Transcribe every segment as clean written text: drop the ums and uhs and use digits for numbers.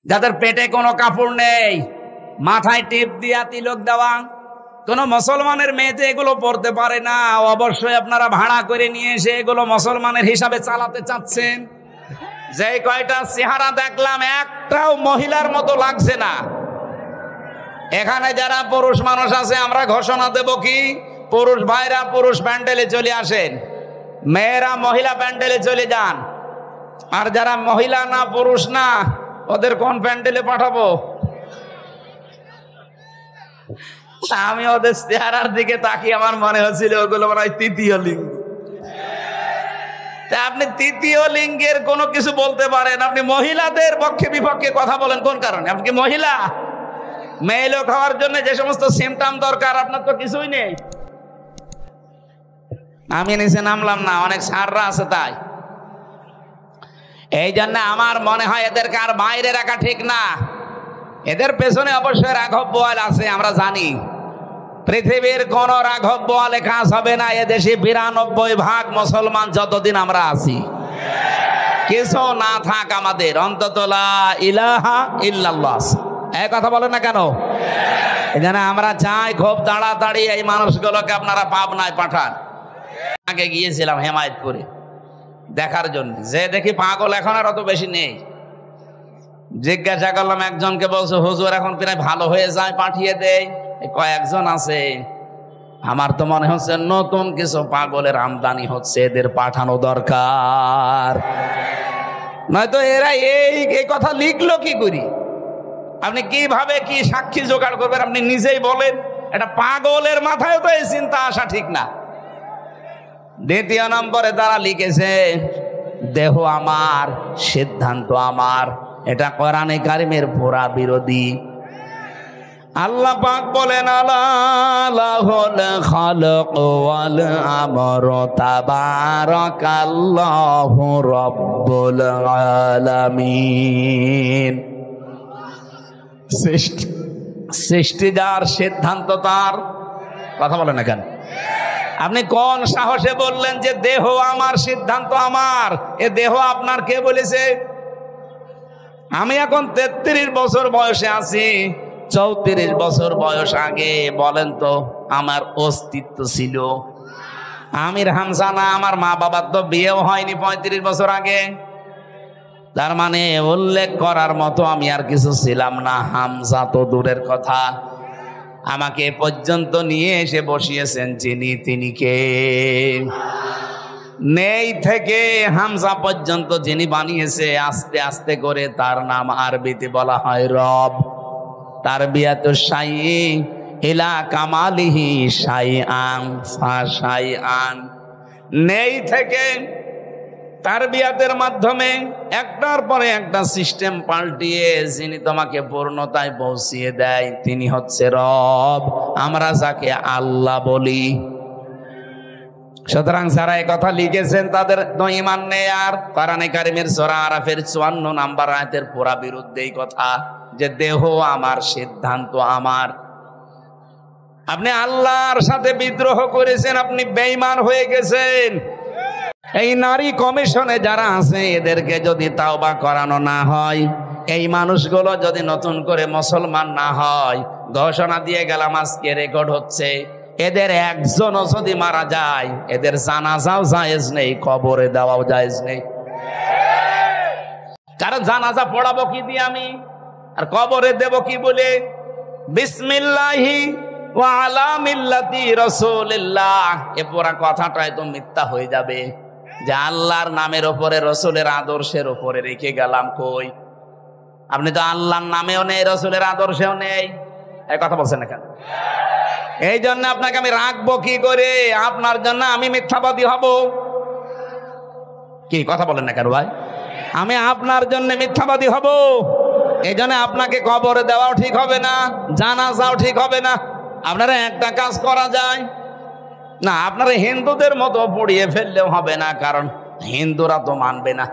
যাদের পেটে কোনো কাপড় নেই, মাথায় টিপ দিয়া তিলক দেওয়া, কোন মুসলমানের মেয়েতে এগুলো পড়তে পারে না, অবশ্যই আপনারা ভাড়া করে নিয়ে এসে এগুলো মুসলমানের হিসাবে চালাতে চাচ্ছেন। যে কয়টা চেহারা দেখলাম একটাও মহিলার মতো লাগছে না। এখানে যারা পুরুষ মানুষ আছে আমরা ঘোষণা দেব কি, পুরুষ ভাইরা পুরুষ প্যান্ডেলে চলে আসেন, মেয়েরা মহিলা প্যান্ডেলে চলে যান। আর যারা মহিলা না পুরুষ না ওদের কোন প্যান্ডেলে পাঠাবো? আমি ওদের চেহারার দিকে তাকিয়ে আমার মনে হচ্ছিল ওগুলো মনে হয় তৃতীয় লিঙ্গ। তা আপনি তৃতীয় লিঙ্গের কোনো কিছু বলতে পারেন, আপনি মহিলাদের পক্ষে বিপক্ষে কথা বলেন কোন কারণে? আপনি কি মহিলা? মেয়ে লোক হওয়ার জন্য যে সমস্ত সিমটম দরকার আপনার তো কিছুই নেই। আমি নিচে নামলাম না, অনেক সাররা আছে তাই। এই জন্য আমার মনে হয় এদেরকে আর বাইরে রাখা ঠিক না। এদের পেছনে অবশ্যই রাঘব বোয়াল আছে, আমরা জানি। পৃথিবীর কোন রাঘব বোয়ালে কাজ হবে না। এদেশে 92% মুসলমান যতদিন আমরা আছি। কিছু না থাক আমাদের, অন্তত লা ইলাহা ইল্লাল্লাহ, এই কথা বলেন না কেন? এই জন্য আমরা চাই খুব তাড়াতাড়ি এই মানুষগুলোকে আপনারা পাবনায় পাঠান। আগে গিয়েছিলাম হেমায়েতপুরে দেখার জন্য, যে দেখি পাগল এখন আর অত বেশি নেই। জিজ্ঞাসা করলাম একজনকে, বলছে হুজুর এখন প্রায় ভালো হয়ে যায়, পাঠিয়ে দেয়। কয়েকজন আছে, আমার তো মনে হচ্ছে নতুন কিছু পাগলের আমদানি হচ্ছে, এদের পাঠানো দরকার। নয়তো এরা এই কথা লিখলো কি করি? আপনি কিভাবে কি সাক্ষী জোগাড় করবেন? আপনি নিজেই বলেন। এটা পাগলের মাথায় তো এই চিন্তা আসা ঠিক না। দ্বিতীয় নম্বরে তারা লিখেছে দেহ আমার, সিদ্ধান্ত আমার। এটা কোরআনে কারিমের পুরা বিরোধী। আল্লাহ পাক বলেন আলাহুল খালক ওয়াল আমরু তাবারাকাল্লাহু রাব্বুল আলামিন। সৃষ্টি যার, সিদ্ধান্ত তার। কথা বলেন না কেন? আপনি কোন সাহসে বললেন যে দেহ আমার, সিদ্ধান্ত আমার? এ দেহ আপনার কে বলেছে? আমি এখন 33 বছর বয়সে আছি, 34 বছর বয়স আগে বলেন তো আমার অস্তিত্ব ছিল? আমির হামজা না, আমার মা বাবার তো বিয়েও হয়নি 35 বছর আগে। তার মানে উল্লেখ করার মতো আমি আর কিছু ছিলাম না। হামজা তো দূরের কথা, আমাকে পর্যন্ত নিয়ে এসে বসিয়েছেন যিনি, তিনি কে? নেই থেকে হামজা পর্যন্ত যিনি বানিয়েছে আস্তে আস্তে করে, তার নাম আরবিতে বলা হয় রব। তারবিয়াতুশ শাইই ইলা কামালিহি শাইআন ফাশাইআন। নেই থেকে তারবিয়াতের মাধ্যমে একটার পরে একটা সিস্টেম পাল্টিয়ে যিনি তোমাকে পূর্ণতায় পৌঁছিয়ে দেয়, তিনি হচ্ছে রব, আমরা যাকে আল্লাহ বলি। সুতরাং যারা এই কথা লিখেছেন তাদের তো ঈমান নেই। আর কোরআনে কারিমের সূরা আরাফের 54 নম্বর আয়াতের পুরা বিরুদ্ধে এই কথা, যে দেহ আমার, সিদ্ধান্ত আমার। আপনি আল্লাহর সাথে বিদ্রোহ করেছেন, আপনি বেঈমান হয়ে গেছেন। এই নারী কমিশনে যারা আছে এদেরকে যদি তাওবা করানো না হয়, এই মানুষগুলো যদি নতুন করে মুসলমান না হয়, ঘোষণা দিয়ে গেলাম আজকে রেকর্ড হচ্ছে, এদের একজনও যদি মারা যায় এদের জানাজাও জায়েজ নেই, কবরে দেওয়াও জায়েজ নেই। কারণ জানাজা পড়াবো কি দিয়ে আমি, আর কবরে দেব কি বলে? বিসমিল্লাহি ওয়া আলা মিল্লাতি রাসূলিল্লাহ, এ পুরা কথাটাই তো মিথ্যা হয়ে যাবে। যে আল্লাহর নামের ওপরে, রসুলের আদর্শের ওপরে রেখে গেলাম। কই? আপনি তো আল্লাহর নামেও নেই, রসুলের আদর্শেও নেই, এই কথা বলছেন না কেন? এই জন্য আপনাকে আমি রাখবো কি করে? আপনার জন্য আমি মিথ্যাবাদী হব? কি কথা বলেন না কেন ভাই? আমি আপনার জন্য মিথ্যাবাদী হব? এই জন্য আপনাকে কবরে দেওয়াও ঠিক হবে না, জানাজাও ঠিক হবে না। আপনারা একটা কাজ করা যায় না, আপনারা হিন্দুদের মতো পড়িয়ে ফেললেও হবে না, কারণ হিন্দুরা তো মানবে না।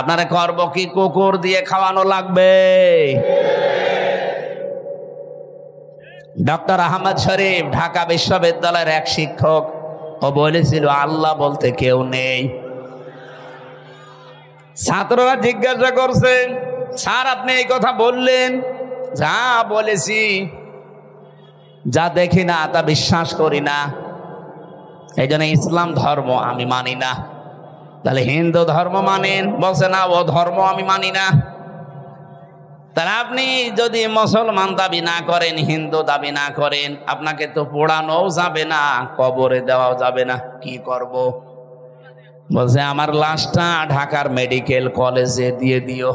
আপনারা করব কি? কুকুর দিয়ে খাওয়ানো লাগবে। ডক্টর আহমদ শরীফ ঢাকা বিশ্ববিদ্যালয়ের এক শিক্ষক, ও বলেছিল আল্লাহ বলতে কেউ নেই। ছাত্ররা জিজ্ঞাসা করছে স্যার আপনি এই কথা বললেন, যা বলেছি, যা দেখি না তা বিশ্বাস করি না, এই জন্য ইসলাম ধর্ম আমি মানি না। তাহলে হিন্দু ধর্ম মানেন? বলছে না, ও ধর্ম আমি মানি না। তাহলে আপনি যদি মুসলমান দাবি না করেন, হিন্দু দাবি না করেন, আপনাকে তো পোড়ানোও যাবে না, কবরে দেওয়াও যাবে না, কি করব? বলছে আমার লাশটা ঢাকার মেডিকেল কলেজে দিয়ে দিও,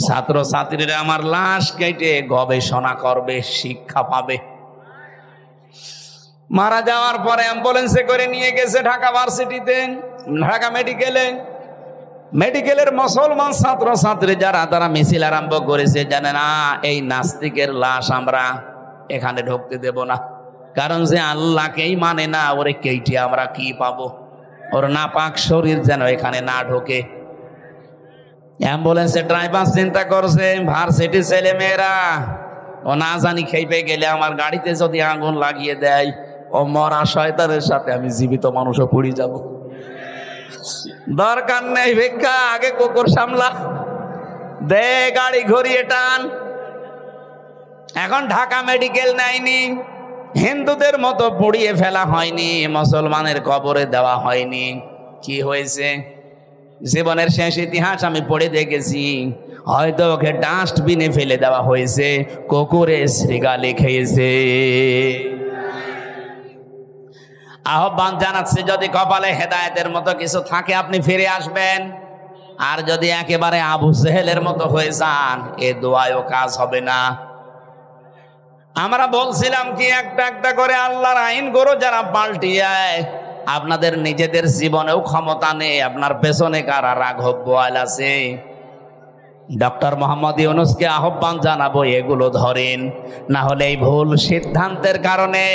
ছাত্র ছাত্রীরা আমার লাশ কেটে গবেষণা করবে, শিক্ষা পাবে। মারা যাওয়ার পরে অ্যাম্বুলেন্সে করে নিয়ে গেছে ঢাকা ভার্সিটিতে, ঢাকা মেডিকেলের মুসলমান ছাত্র ছাত্রী যারা, তারা মিছিল আরম্ভ করেছে, জানে না এই নাস্তিকের লাশ আমরা এখানে ঢুকতে দেব না, কারণ যে আল্লাহকেই মানে না, ওরে কেটে আমরা কি পাবো, ওর নাপাক শরীর যেন এখানে না ঢোকে। অ্যাম্বুলেন্সের ড্রাইভার চিন্তা করছে, ভার্সিটির ছেলে মেয়েরা ও না জানি খেপে গেলে আমার গাড়িতে যদি আগুন লাগিয়ে দেয়, ও মরা শয়তানের সাথে আমি জীবিত মানুষও পড়ে যাব, দরকার নেই ভিক্ষা, আগে কুকুর সামলা, দে গাড়ি ঘুরিয়ে টান। এখন ঢাকা মেডিকেল নেয়নি, হিন্দুদের মতো পুড়িয়ে ফেলা হয়নি, মুসলমানের কবরে দেওয়া হয়নি। কি হয়েছে? জীবনের শেষ ইতিহাস আমি পড়ে দেখেছি, হয়তো ওকে ডাস্টবিনে ফেলে দেওয়া হয়েছে, কুকুরে শ্রীগালি খেয়েছে। আহ্বান জানাচ্ছে, যদি কপালে হেদায়েতের মতো কিছু থাকে আপনি ফিরে আসবেন, আর যদি একেবারে আবু জেহেলের মতো হয়ে যান, এ দোয়ায়ও কাজ হবে না। আমরা বলছিলাম কি, একটা একটা করে আল্লাহর আইনগুলো যারা পাল্টিয়ে, আপনাদের নিজেদের জীবনেও ক্ষমতা নেই, আপনার পেছনে কারা রাঘব বোয়াল আছে। ডক্টর মোহাম্মদ ইউনূসকে আহ্বান জানাবো, এগুলো ধরেন, না হলে এই ভুল সিদ্ধান্তের কারণে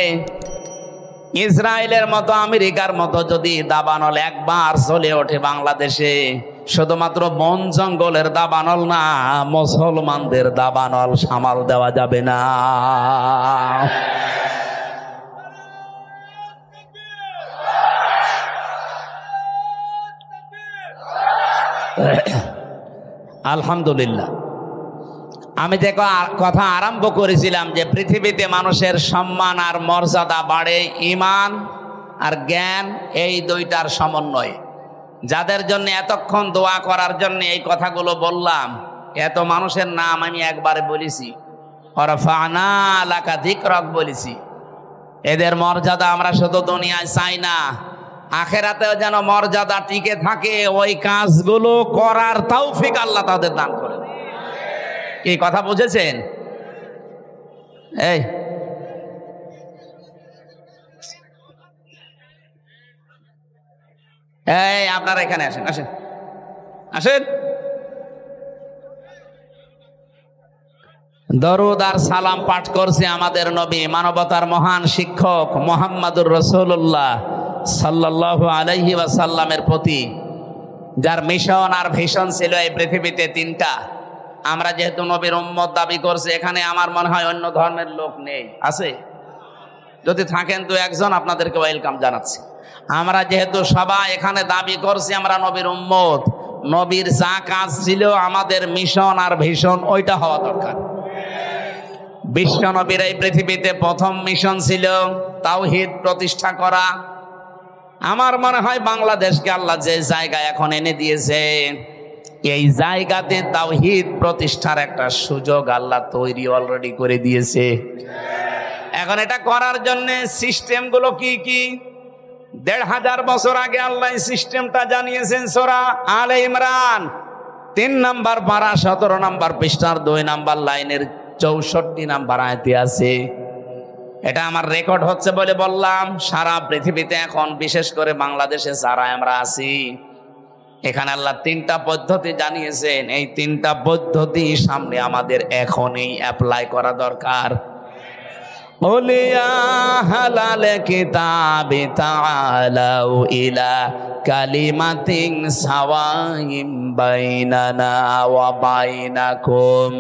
ইসরায়েলের মতো, আমেরিকার মতো যদি দাবানল একবার চলে ওঠে বাংলাদেশে, শুধুমাত্র বন জঙ্গলের দাবানল না, মুসলমানদের দাবানল সামাল দেওয়া যাবে না। আলহামদুলিল্লাহ, আমি যে কথা আরম্ভ করেছিলাম যে পৃথিবীতে মানুষের সম্মান আর মর্যাদা বাড়ে ঈমান আর জ্ঞান, এই দুইটার সমন্বয়ে। যাদের জন্য এতক্ষণ দোয়া করার জন্য এই কথাগুলো বললাম, এত মানুষের নাম আমি একবারে বলেছি, ওয়ারফা'না লাকা যিকরাক বলেছি। এদের মর্যাদা আমরা শুধু দুনিয়ায় চাই না, আখেরাতেও যেন মর্যাদা টিকে থাকে, ওই কাজগুলো করার তৌফিক আল্লাহ তাদের দান করে। কি কথা বুঝেছেন? এই আপনারা এখানে আসেন, আসেন আসেন। দরুদ আর সালাম পাঠ করছে আমাদের নবী, মানবতার মহান শিক্ষক মুহাম্মদুর রাসূলুল্লাহ সাল্লাল্লাহু আলাইহি ওয়াসাল্লামের প্রতি, যার মিশন আর ভিশন ছিল এই পৃথিবীতে তিনটা। আমরা যেহেতু নবীর উম্মত দাবি করছে, এখানে আমার মনে হয় অন্য ধর্মের লোক নেই, আছে? যদি থাকেন তো একজন, আপনাদেরকে ওয়েলকাম জানাচ্ছি। আমরা যেহেতু সবাই এখানে দাবি করছি আমরা নবীর উম্মত, নবীর যা কাজ ছিল, আমাদের মিশন আর ভিশন ওইটা হওয়া দরকার। বিশ্ব নবীর এই পৃথিবীতে প্রথম মিশন ছিল তাওহীদ প্রতিষ্ঠা করা। আমার মনে হয় বাংলাদেশকে আল্লাহ যে জায়গায় এখন এনে দিয়েছে, এই জায়গাতে তাওহীদ প্রতিষ্ঠার একটা সুযোগ আল্লাহ তৈরি অলরেডি করে দিয়েছে। এখন এটা করার জন্য সিস্টেমগুলো কি কি, ১৫০০ বছর আগে আল্লাহ সিস্টেমটা জানিয়েছেন সূরা আলে ইমরান ৩ নম্বর পারা ১৭ নম্বর পৃষ্ঠার ২ নম্বর লাইনের ৬৪ নম্বর আয়াতে আছে। এটা আমার রেকর্ড হচ্ছে বলে বললাম। সারা পৃথিবীতে এখন বিশেষ করে বাংলাদেশে যারা আমরা আছি, এখানে আল্লাহ ৩টা পদ্ধতি জানিয়েছেন। এই ৩টা পদ্ধতি সামনে আমাদের এখনই অ্যাপ্লাই করা দরকার। ওলিয়া হালাল কিতাবি তাআলাউ ইলা কালিমাতিন সাওয়াইম বাইনানা ওয়া বাইনাকুম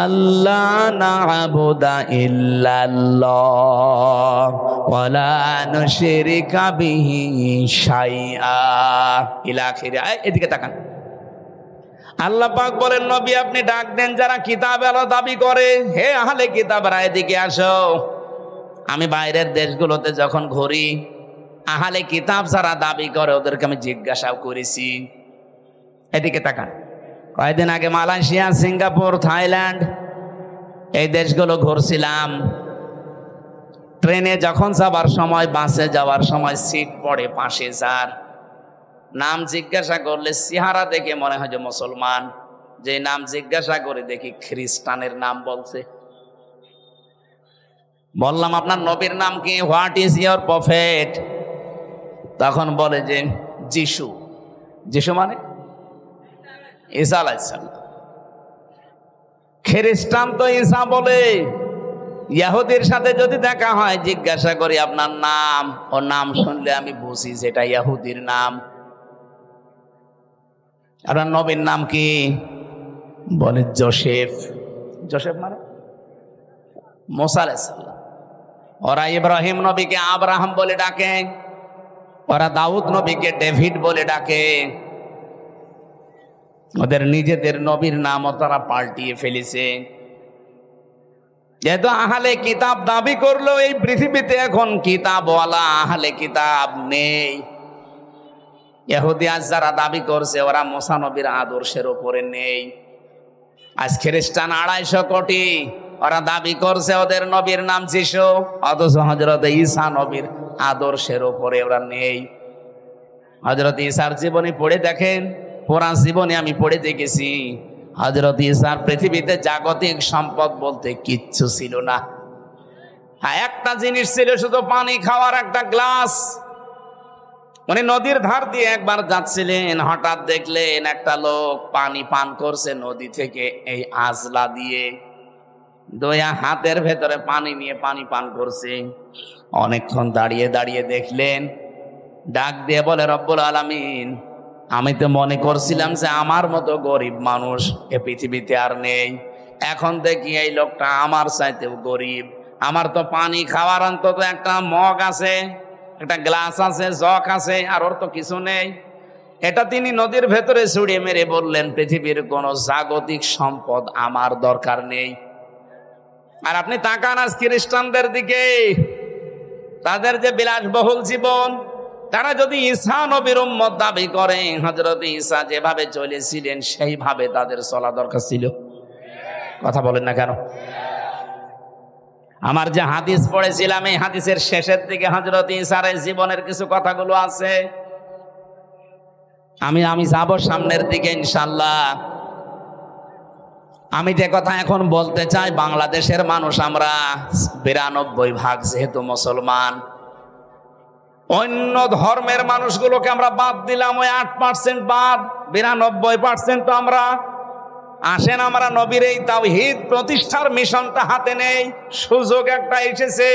আল্লা না'বুদা ইল্লাল্লাহ ওয়া লা নুশরিকা বিহি শাইআ ইলা আখিরা। এদিকে তাকান। আল্লাহ পাক বলেন, নবী আপনি ডাক দেন যারা কিতাব আলো দাবি করে, হে আহলে কিতাবরা এদিকে আসো। আমি বাইরের দেশগুলোতে যখন ঘুরি, আহলে কিতাব যারা দাবি করে ওদেরকে আমি জিজ্ঞাসাও করেছি। এদিকে তাকান, কয়েকদিন আগে মালয়েশিয়া, সিঙ্গাপুর, থাইল্যান্ড এই দেশগুলো ঘুরছিলাম। ট্রেনে যখন যাবার সময়, বাসে যাওয়ার সময় সিট পড়ে পাশে, যার নাম জিজ্ঞাসা করলে চেহারা দেখে মনে হয় যে মুসলমান, যে নাম জিজ্ঞাসা করে দেখি খ্রিস্টানের নাম বলছে। বললাম আপনার নবীর নাম কি? What is your prophet? তখন বলে যে যিশু। যিশু মানে ঈসা আলাইহিস সালাম। খ্রিস্টান তো ঈসা বলে। ইহুদির সাথে যদি দেখা হয়, জিজ্ঞাসা করি আপনার নাম, ও নাম শুনলে আমি বুঝি যেটা ইহুদির নাম। আপনার নবীর নাম কি? বলে জোসেফ। জোসেফ মানে মুসা আলাইহিস সালাম। ওরা ইব্রাহিম নবীকে আব্রাহাম বলে ডাকে, ওরা দাউদ নবীকে ডেভিড বলে ডাকে। ওদের নিজেদের নবীর নামও তারা পাল্টিয়ে ফেলেছে। যেহেতু আহলে কিতাব দাবি করলো, এই পৃথিবীতে এখন কিতাবওয়ালা আহলে কিতাব নেই। ইহুদি আজ যারা দাবি করছে ওরা মুসা নবীর আদর্শের উপরে নেই। আজ খ্রিস্টান 250 কোটি, ওরা দাবি করছে ওদের নবীর নাম যিশু, অথচ হযরত ঈসা নবীর আদর্শের উপরে ওরা নেই। হযরত ঈসার জীবনী পড়ে দেখেন, পুরা জীবনে আমি পড়ে দেখেছি, হযরত ঈসার পৃথিবীতে জাগতিক সম্পদ বলতে কিচ্ছু ছিল না। হ্যাঁ, একটা জিনিস ছিল, শুধু পানি খাওয়ার একটা গ্লাস। উনি নদীর ধার দিয়ে একবার যাচ্ছিলেন, হঠাৎ দেখলেন একটা লোক পানি পান করছে নদী থেকে এই আজলা দিয়ে, দয়া হাতের ভেতরে পানি নিয়ে পানি পান করছে। অনেকক্ষণ দাঁড়িয়ে দাঁড়িয়ে দেখলেন, ডাক দিয়ে বলে, রব্বুল আলামিন, আমি তো মনে করছিলাম যে আমার মতো গরিব মানুষ এ পৃথিবীতে আর নেই, এখন দেখি এই লোকটা আমার চাইতেও গরিব। আমার তো পানি খাওয়ার অন্তত একটা মগ আছে, একটা গ্লাস আছে, জগ আছে, আর ওর তো কিছু নেই। এটা তিনি নদীর ভেতরে ছুড়িয়ে মেরে বললেন, পৃথিবীর কোনো জাগতিক সম্পদ আমার দরকার নেই। আর আপনি তাকান আজ খ্রিস্টানদের দিকে, তাদের যে বিলাসবহুল জীবন, তারা যদি ঈসা নবীর উম্মত দাবি করে, হযরত ঈসা যেভাবে চলেছিলেন সেইভাবে তাদের চলা দরকার ছিল। কথা বলেন না কেন? আমার যে হাদিস পড়েছিলাম, এই হাদিসের শেষের দিকে হযরত ঈসার জীবনের কিছু কথাগুলো আছে। আমি যাব সামনের দিকে ইনশাআল্লাহ। আমি যে কথা এখন বলতে চাই, বাংলাদেশের মানুষ আমরা 92% যেহেতু মুসলমান, অন্য ধর্মের মানুষগুলোকে আমরা বাদ দিলাম, ওই 8% বাদ, 92% তো আমরা। আসেন, আমরা নবীর এই তাওহীদ প্রতিষ্ঠার মিশনটা হাতে নেই, সুযোগ একটা এসেছে।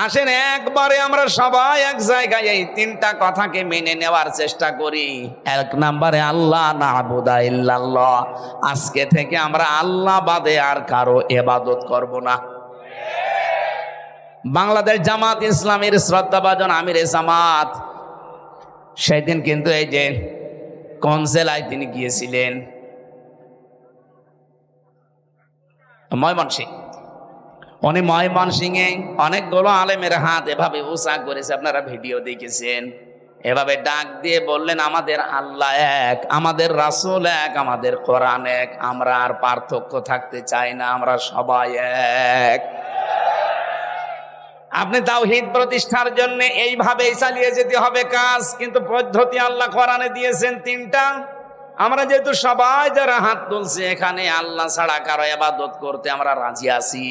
আসেন একবারে আমরা সবাই এক জায়গায় এই 3টা কথাকে মেনে নেওয়ার চেষ্টা করি। 1 নম্বরে, আল্লাহ না'বুদা ইল্লাল্লাহ, আজকে থেকে আমরা আল্লাহ বাদে আর কারো ইবাদত করব না। বাংলাদেশ জামাত ইসলামের শ্রদ্ধাভাজন আমিরে জামাত সেদিন কিন্তু এই যে কোন জেলায় তিনি গিয়েছিলেন, ময়মনসিংহ। উনি ময়মনসিংহে অনেকগুলো আলেমের হাত এভাবে উঁচা করেছে, আপনারা ভিডিও দেখেছেন। এভাবে ডাক দিয়ে বললেন, আমাদের আল্লাহ এক, আমাদের রাসূল এক, আমাদের কোরআন এক, আমরা আর পার্থক্য থাকতে চাই না, আমরা সবাই এক। আপনি তাওহীদ প্রতিষ্ঠার জন্য এইভাবেই চালিয়ে যেতে হবে কাজ, কিন্তু পদ্ধতি আল্লাহ কোরআনে দিয়েছেন 3টা। আমরা যেহেতু সবাই যারা হাত তুলছে এখানে আল্লাহ ছাড়া কারো ইবাদত করতে আমরা রাজি আছি,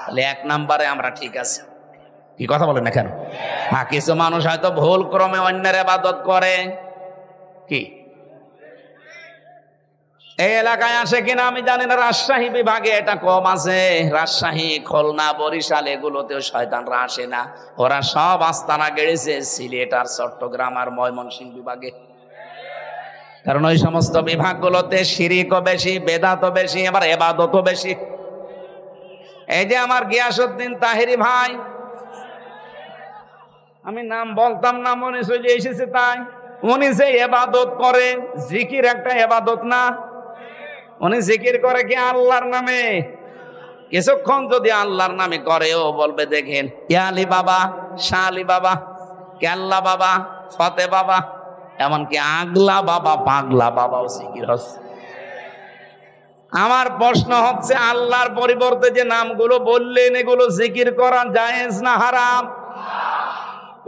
তাহলে 1 নম্বরে আমরা ঠিক আছি। কি কথা বলেন না কেন? হ্যাঁ, কিছু মানুষ হয়তো ভুল ক্রমে অন্যের ইবাদত করে। কি এই এলাকায় আসে কিনা আমি জানি না, রাজশাহী বিভাগে এটা কম আছে। রাজশাহী, খুলনা, বরিশাল এগুলোতেও শয়তানরা আসে না, ওরা সব আস্তানা গেড়েছে সিলেট আর চট্টগ্রাম আর ময়মনসিংহ বিভাগে। কারণ ওই সমস্ত বিভাগগুলোতে শিরকও বেশি, বেদাতও বেশি, আবার ইবাদতও বেশি। এই যে আমার গিয়াসউদ্দিন তাহেরি ভাই, আমি নাম বলতাম না, মনে চলে এসেছে তাই, উনি যে ইবাদত করে, জিকির একটা ইবাদত না? উনি জিকির করে কি আল্লাহর নামে? কিছুক্ষণ যদি আল্লাহর নামে করে, ও বলবে দেখেন ইয়া আলী বাবা, শাহ আলী বাবা, কেল্লা বাবা, ফতে বাবা, এমনকি আগলা বাবা, পাগলা বাবাও জিকির হচ্ছে। আমার প্রশ্ন হচ্ছে, আল্লাহর পরিবর্তে যে নামগুলো বললেন এগুলো জিকির করা জায়েজ না হারাম?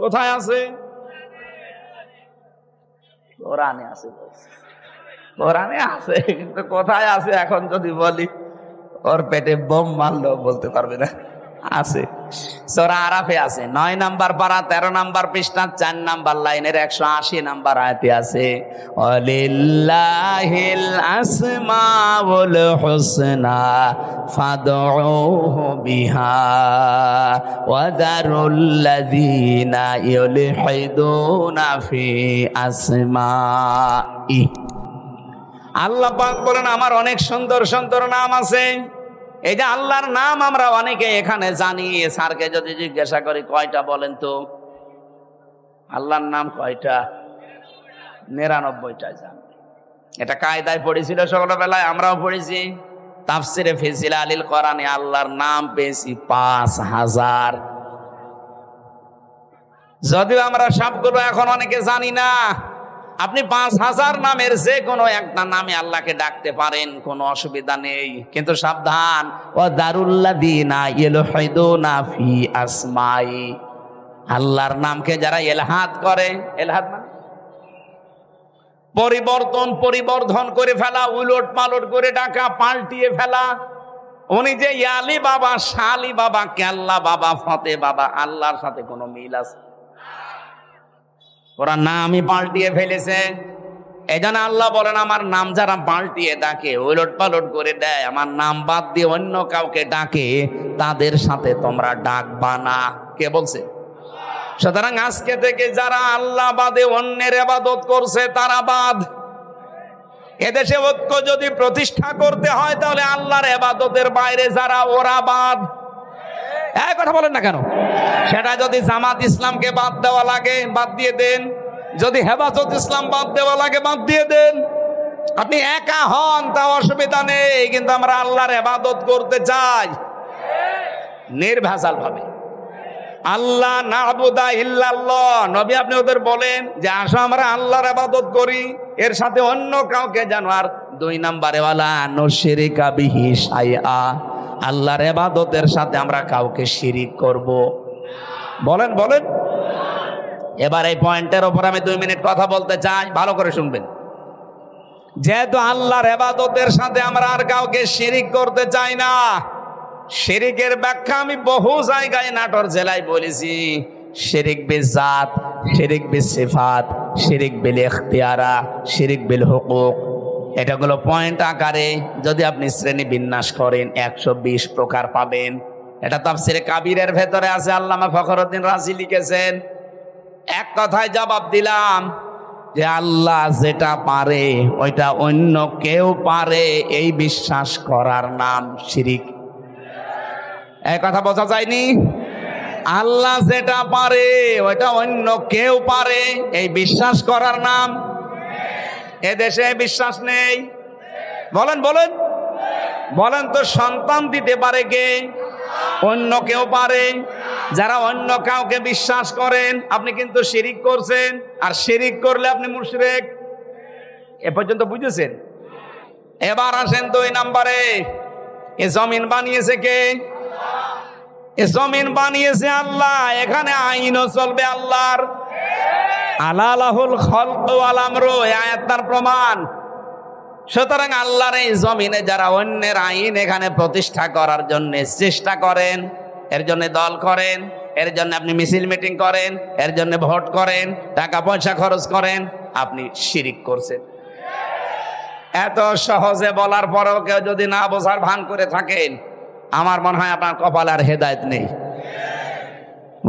কোথায় আছে? কোরআনে আছে, কোরআনে আছে, কিন্তু কোথায় আছে এখন যদি বলি ওর পেটে বোম মারলেও বলতে পারবে না। আছে, সূরা আরাফে আছে, 9 নাম্বার পারা 13 নাম্বার পৃষ্ঠা 4 নাম্বার লাইনের 180 নাম্বার আয়াতে আছে, ওয়ালিল্লাহিল আসমাউল হুসনা ফাদউহু বিহা ওয়া দারুল্লাযিনা ইউলহিদুনা ফি আসমাই। আল্লাহ পাক বলেন আমার অনেক সুন্দর সুন্দর নাম আছে। এই যে আল্লাহর নাম আমরা অনেকে এখানে জানি, স্যারকে যদি জিজ্ঞাসা করি কয়টা বলেন তো, আল্লাহর নাম কয়টা? 99টা জানি। এটা কায়দায় পড়েছিল ছোটবেলায়, আমরাও পড়েছি। তাফসিরে ফি জিলালিল কোরআনে আল্লাহর নাম পেয়েছি 5000। যদিও আমরা সবগুলো এখন অনেকে জানি না। আপনি 5000 নামের যে কোনো একটা নামে আল্লাহকে ডাকতে পারেন, কোনো অসুবিধা নেই। কিন্তু সাবধান, ওয়া দারুল্লাযিনা ইউলহিদুনা ফি আসমাই, আল্লাহর নামকে যারা ইলহাদ করে, ইলহাদ মানে পরিবর্ধন করে ফেলা, উলট পালট করে ডাকা, পাল্টিয়ে ফেলা। উনি যে ইয়ালি বাবা, শালি বাবা, কেল্লা বাবা, ফতে বাবা, আল্লাহর সাথে কোনো মিল আছে? ওরা নামই পাল্টিয়ে ফেলেছে। এই জন্য আল্লাহ বলেন আমার নাম যারা পাল্টিয়ে ডাকে, উলট পালট করে দেয়, আমার নাম বাদ দিয়ে অন্য কাউকে ডাকে, তাদের সাথে তোমরা ডাকবা না। কে বলছে? সুতরাং আজকে থেকে যারা আল্লাহ বাদে অন্যের ইবাদত করছে তারা বাদ। এদেশে ঐক্য যদি প্রতিষ্ঠা করতে হয় তাহলে আল্লাহর ইবাদতের বাইরে যারা, ওরা বাদ। এই কথা বলেন না কেন? সেটা যদি জামাত ইসলামকে বাদ দেওয়া লাগে বাদ দিয়ে দেন, যদি হেফাজত ইসলাম বাদ দেওয়া লাগে বাদ দিয়ে দেন। আপনি একা হন তাও অসুবিধা নেই, কিন্তু আমরা আল্লাহর ইবাদত করতে চাই নির্ভেজাল ভাবে। আল্লাহ না'বুদা ইল্লাল্লাহ, নবী আপনি ওদের বলেন যে আসো আমরা আল্লাহর ইবাদত করি, এর সাথে অন্য কাউকে যেন আর 2 নম্বরে ওয়ালা নুশরিকা বিহি শাইআ, আল্লাহর ইবাদতের সাথে আমরা কাউকে শিরিক করব। বলেন বলেন। এবার এই পয়েন্টের উপর আমি 2 মিনিট কথা বলতে চাই, ভালো করে শুনবেন। যেহেতু আল্লাহর ইবাদতের সাথে আমরা আর কাউকে শিরিক করতে চাই না, শিরিকের ব্যাখ্যা আমি বহু জায়গায় নাটোর জেলায় বলেছি। শিরিক বিল জাত, শিরিক বিল সিফাত, শিরিক বিল ইখতিয়ারা, শিরিক বিল হুকুক, এটাগুলো পয়েন্ট আকারে যদি আপনি শ্রেণী বিন্যাস করেন 120 প্রকার পাবেন। এটা তাফসিরে কাবীরের ভেতরে আছে, আল্লামা ফখরুদ্দিন রাজি লিখেছেন। এক কথায় জবাব দিলাম যে আল্লাহ যেটা পারে ওইটা অন্য কেউ পারে, এই বিশ্বাস করার নাম শিরিক। এই কথা বোঝা যায়নি? আল্লাহ যেটা পারে ওইটা অন্য কেউ পারে, এই বিশ্বাস করার নাম। এদেশে বিশ্বাস নেই। বলেন বলেন বলেন তো, সন্তান দিতে পারে কে? অন্য কেউ পারে। যারা অন্য কাউকে বিশ্বাস করেন আপনি কিন্তু শিরিক করছেন, আর শিরিক করলে আপনি মুশরিক। এ পর্যন্ত বুঝেছেন? এবার আসেন 2 নম্বরে, এ জমিন বানিয়েছে কে? এ জমিন বানিয়েছে আল্লাহ। এখানে আইনও চলবে আল্লাহর। আলা লাহুল খালকু ওয়াল আমরু, এই আয়াতটার প্রমাণ। সুতরাং আল্লাহর এই জমিনে যারা অন্যের আইন এখানে প্রতিষ্ঠা করার জন্য চেষ্টা করেন, এর জন্য দল করেন, এর জন্য আপনি মিছিল মিটিং করেন, এর জন্য ভোট করেন, টাকা পয়সা খরচ করেন, আপনি শিরিক করছেন। এত সহজে বলার পরেও কেউ যদি না বোঝার ভান করে থাকেন, আমার মনে হয় আপনার কপালে আর হেদায়েত নেই।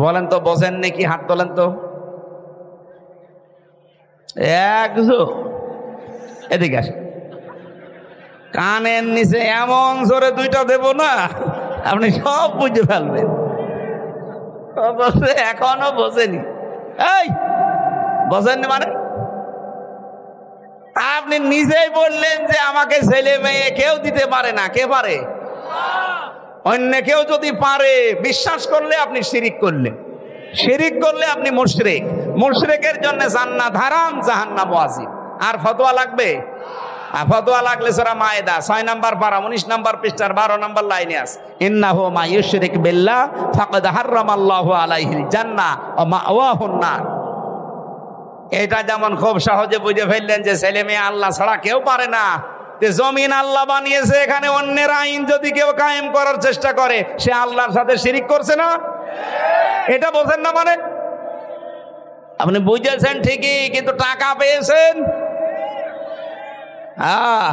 বলেন তো, বোঝেন নাকি? হাত তোলেন তো। এদিকে আসেন, কানের নিচে এমন জোরে 2টা দেব না, আপনি সব বুঝে ফেলবেন। এখনো বোঝেনি? এই বোঝেননি মানে আপনি নিজেই বললেন যে আমাকে ছেলে মেয়ে কেউ দিতে পারে না। কে পারে? অন্য কেউ যদি পারে, বিশ্বাস করলে আপনি শিরিক করলেন। শিরিক করলে আপনি মুশরিক। মুশরিকের জন্য জান্নাত হারাম, জাহান্নাম ওয়াজিব। আর ফতোয়া লাগবে? ফতোয়া লাগলে সূরা মায়েদা 6 নম্বর পারা 19 নম্বর পৃষ্ঠার 12 নম্বর লাইনে আছে, ইন্নাহু মা ইউশরিক বিল্লাহ ফাকাদ হারামাল্লাহু আলাইহিল জান্নাহ ওয়া মাওয়াহুন নার। এটা যেমন খুব সহজে বুঝে ফেললেন যে ছেলে মেয়ে আল্লাহ ছাড়া কেউ পারে না। জমিন আল্লাহ বানিয়েছে, এখানে অন্যের আইন যদি কেউ কায়েম করার চেষ্টা করে সে আল্লাহর সাথে শিরিক করছে না? এটা বোঝেন না? মানে আপনি বুঝেছেন ঠিকই, কিন্তু টাকা পেয়েছেন। হ্যাঁ,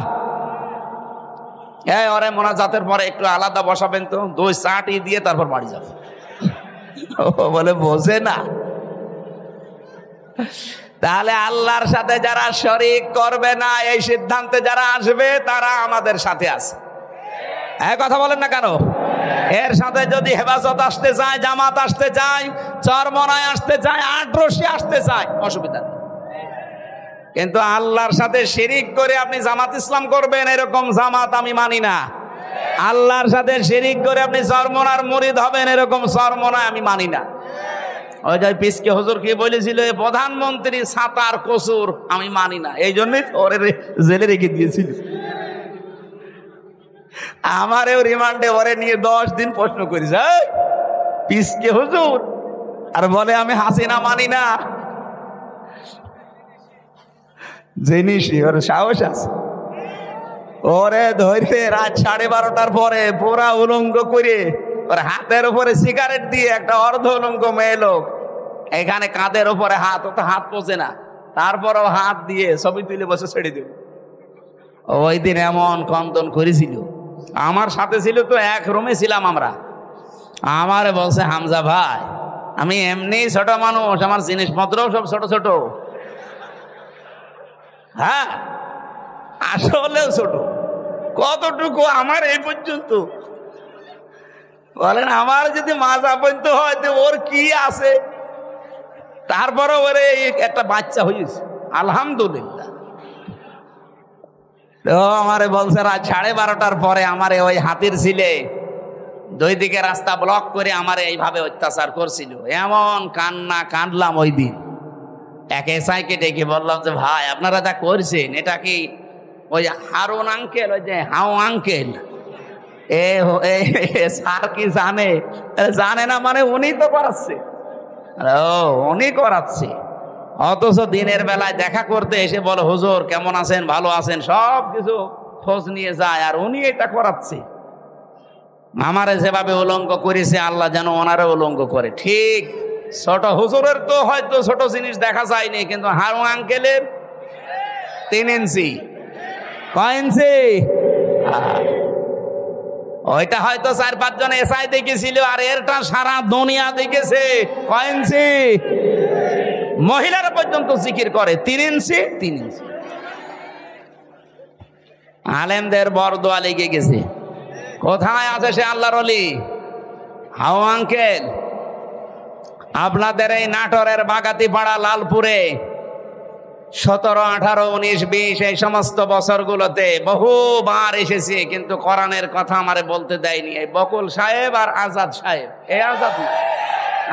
ওরে মোনাজাতের পরে একটু আলাদা বসাবেন তো, 2 চাটি দিয়ে তারপর বাড়ি যাবে। ও বলে বোঝে না। তাহলে আল্লাহর সাথে যারা শরীক করবে না এই সিদ্ধান্তে যারা আসবে তারা আমাদের সাথে আছে। হ্যাঁ, কথা বলেন না কেন? এর সাথে যদি হেফাজত আসতে চায়, জামাত আসতে চায়, চরমনায় আসতে চায়, আটরশি আসতে চায়, অসুবিধা নেই। কিন্তু আল্লাহর সাথে শিরিক করে আপনি জামাত ইসলাম করবেন, এরকম জামাত আমি মানি না। আল্লাহর সাথে শিরিক করে আপনি চরমনার মুরিদ হবেন, এরকম চরমনায় আমি মানি না। ওই যে পিসকে হুজুর কি বলেছিল, প্রধানমন্ত্রী ছাতার কসুর আমি মানি না, এই জন্যই ওরে জেলে রেখে দিয়েছিল। আমারেও রিমান্ডে ওরে নিয়ে 10 দিন প্রশ্ন করিস, পিসকে হুজুর, আর বলে আমি হাসিনা মানি না। জিনিসই ওর সাহস আছে। ওরে ধরে রাত 12:30টার পরে পুরা উলঙ্গ করে ওর হাতের উপরে সিগারেট দিয়ে একটা অর্ধ উলঙ্গ মেয়ে লোক এখানে কাঁধের উপরে হাত, ও তো হাত পোষে না, তারপরও হাত দিয়ে ছবি তুলে বসে ছেড়ে দেব। ওই দিন এমন কন্দন করেছিল। আমার সাথে ছিল তো, এক রুমে ছিলাম আমরা। আমারে বলছে, হামজা ভাই আমি এমনি ছোট মানুষ, আমার জিনিসপত্র সব ছোট ছোট। হ্যাঁ, আসলেও ছোট। কতটুকু? আমার এই পর্যন্ত। বলেন আমার যদি মাজা পর্যন্ত হয় তো ওর কি আছে? তারপরে ওরে একটা বাচ্চা হয়েছে, আলহামদুলিল্লাহ। তো আমারে বলছে রাত 12:30টার পরে আমারে ওই হাতির ছিলে 2 দিকে রাস্তা ব্লক করে আমারে এইভাবে অত্যাচার করছিল। এমন কান্না কাঁদলাম ওই দিন। এক এসআইকে ডেকে বললাম যে ভাই আপনারা যা করছেন এটা কি ওই হারুন আঙ্কেল, ওই যে হাউ আঙ্কেল, স্যার কি জানে? জানে না মানে উনি তো করাচ্ছে। ও, উনি করাচ্ছে। অথচ দিনের বেলায় দেখা করতে এসে বলে হুজুর কেমন আছেন, ভালো আছেন, সব কিছু খোঁজ নিয়ে যায়, আর উনি এটা করাচ্ছে। আমারে যেভাবে উলঙ্গ করেছে আল্লাহ যেন ওনারে উলঙ্গ করে। ঠিক ছোট হুজুরের তো হয়তো ছোট জিনিস দেখা যায়নি, কিন্তু হারু আঙ্কেলের 3 ইঞ্চি। কয় ইঞ্চি? ওইটা হয়তো 4-5 জন এসআই দেখেছিল, আর এরটা সারা দুনিয়া দেখেছে। কয় ইঞ্চি? মহিলারা পর্যন্ত জিকির করে 3 ইঞ্চি 3 ইঞ্চি। আলেমদের বরদোয়া লেগে গেছে। কোথায় আছে সে আল্লাহর ওলি? হাউ আঙ্কেল আপনাদের এই নাটোরের বাগাতিপাড়া, লালপুরে 17, 18, 19, 20 এই সমস্ত বছরগুলোতে বহুবার এসেছি, কিন্তু কোরআনের কথা আমারে বলতে দেয়নি। এই বকুল সাহেব আর আজাদ সাহেব, এই আজাদ না,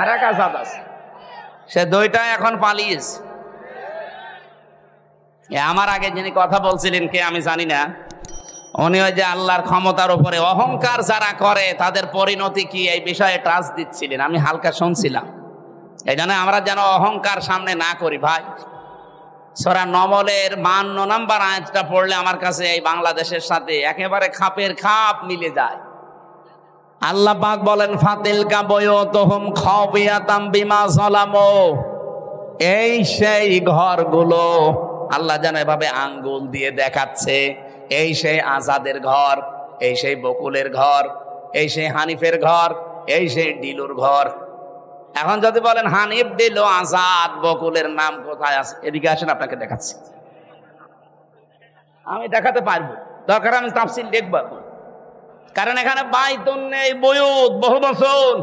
আর এক আজাদ আছে, সে 2টা এখন পালিয়েছে। আমার আগে যিনি কথা বলছিলেন কে আমি জানি না, উনি ওই যে আল্লাহর ক্ষমতার উপরে অহংকার যারা করে তাদের পরিণতি কি এই বিষয়ে টাচ দিচ্ছিলেন, আমি হালকা শুনছিলাম। এই জন্য আমরা যেন অহংকার সামনে না করি ভাই। সূরা নমলের 52 নম্বর আয়াতটা পড়লে আমার কাছে এই বাংলাদেশের সাথে একেবারে খাপের খাপ মিলে যায়। আল্লাহ পাক বলেন ফাতিলকা বুয়ুতুহুম খাওফিয়াতাম বিমা যালামু, এই সেই ঘরগুলো, আল্লাহ যেন এভাবে আঙ্গুল দিয়ে দেখাচ্ছে, এই সেই আজাদের ঘর, এই সেই বকুলের ঘর, এই সেই হানিফের ঘর, এই সেই ডিলুর ঘর। এখন যদি বলেন হানিফ, ডিলু, আজাদ, বকুলের নাম কোথায় আছে, এদিকে আসেন আপনাকে দেখাচ্ছি। আমি দেখাতে পারবো, দরকার আমি তাফসীর লিখব, কারণ এখানে বাইতুন নেই, বুয়ুত বহু বচন।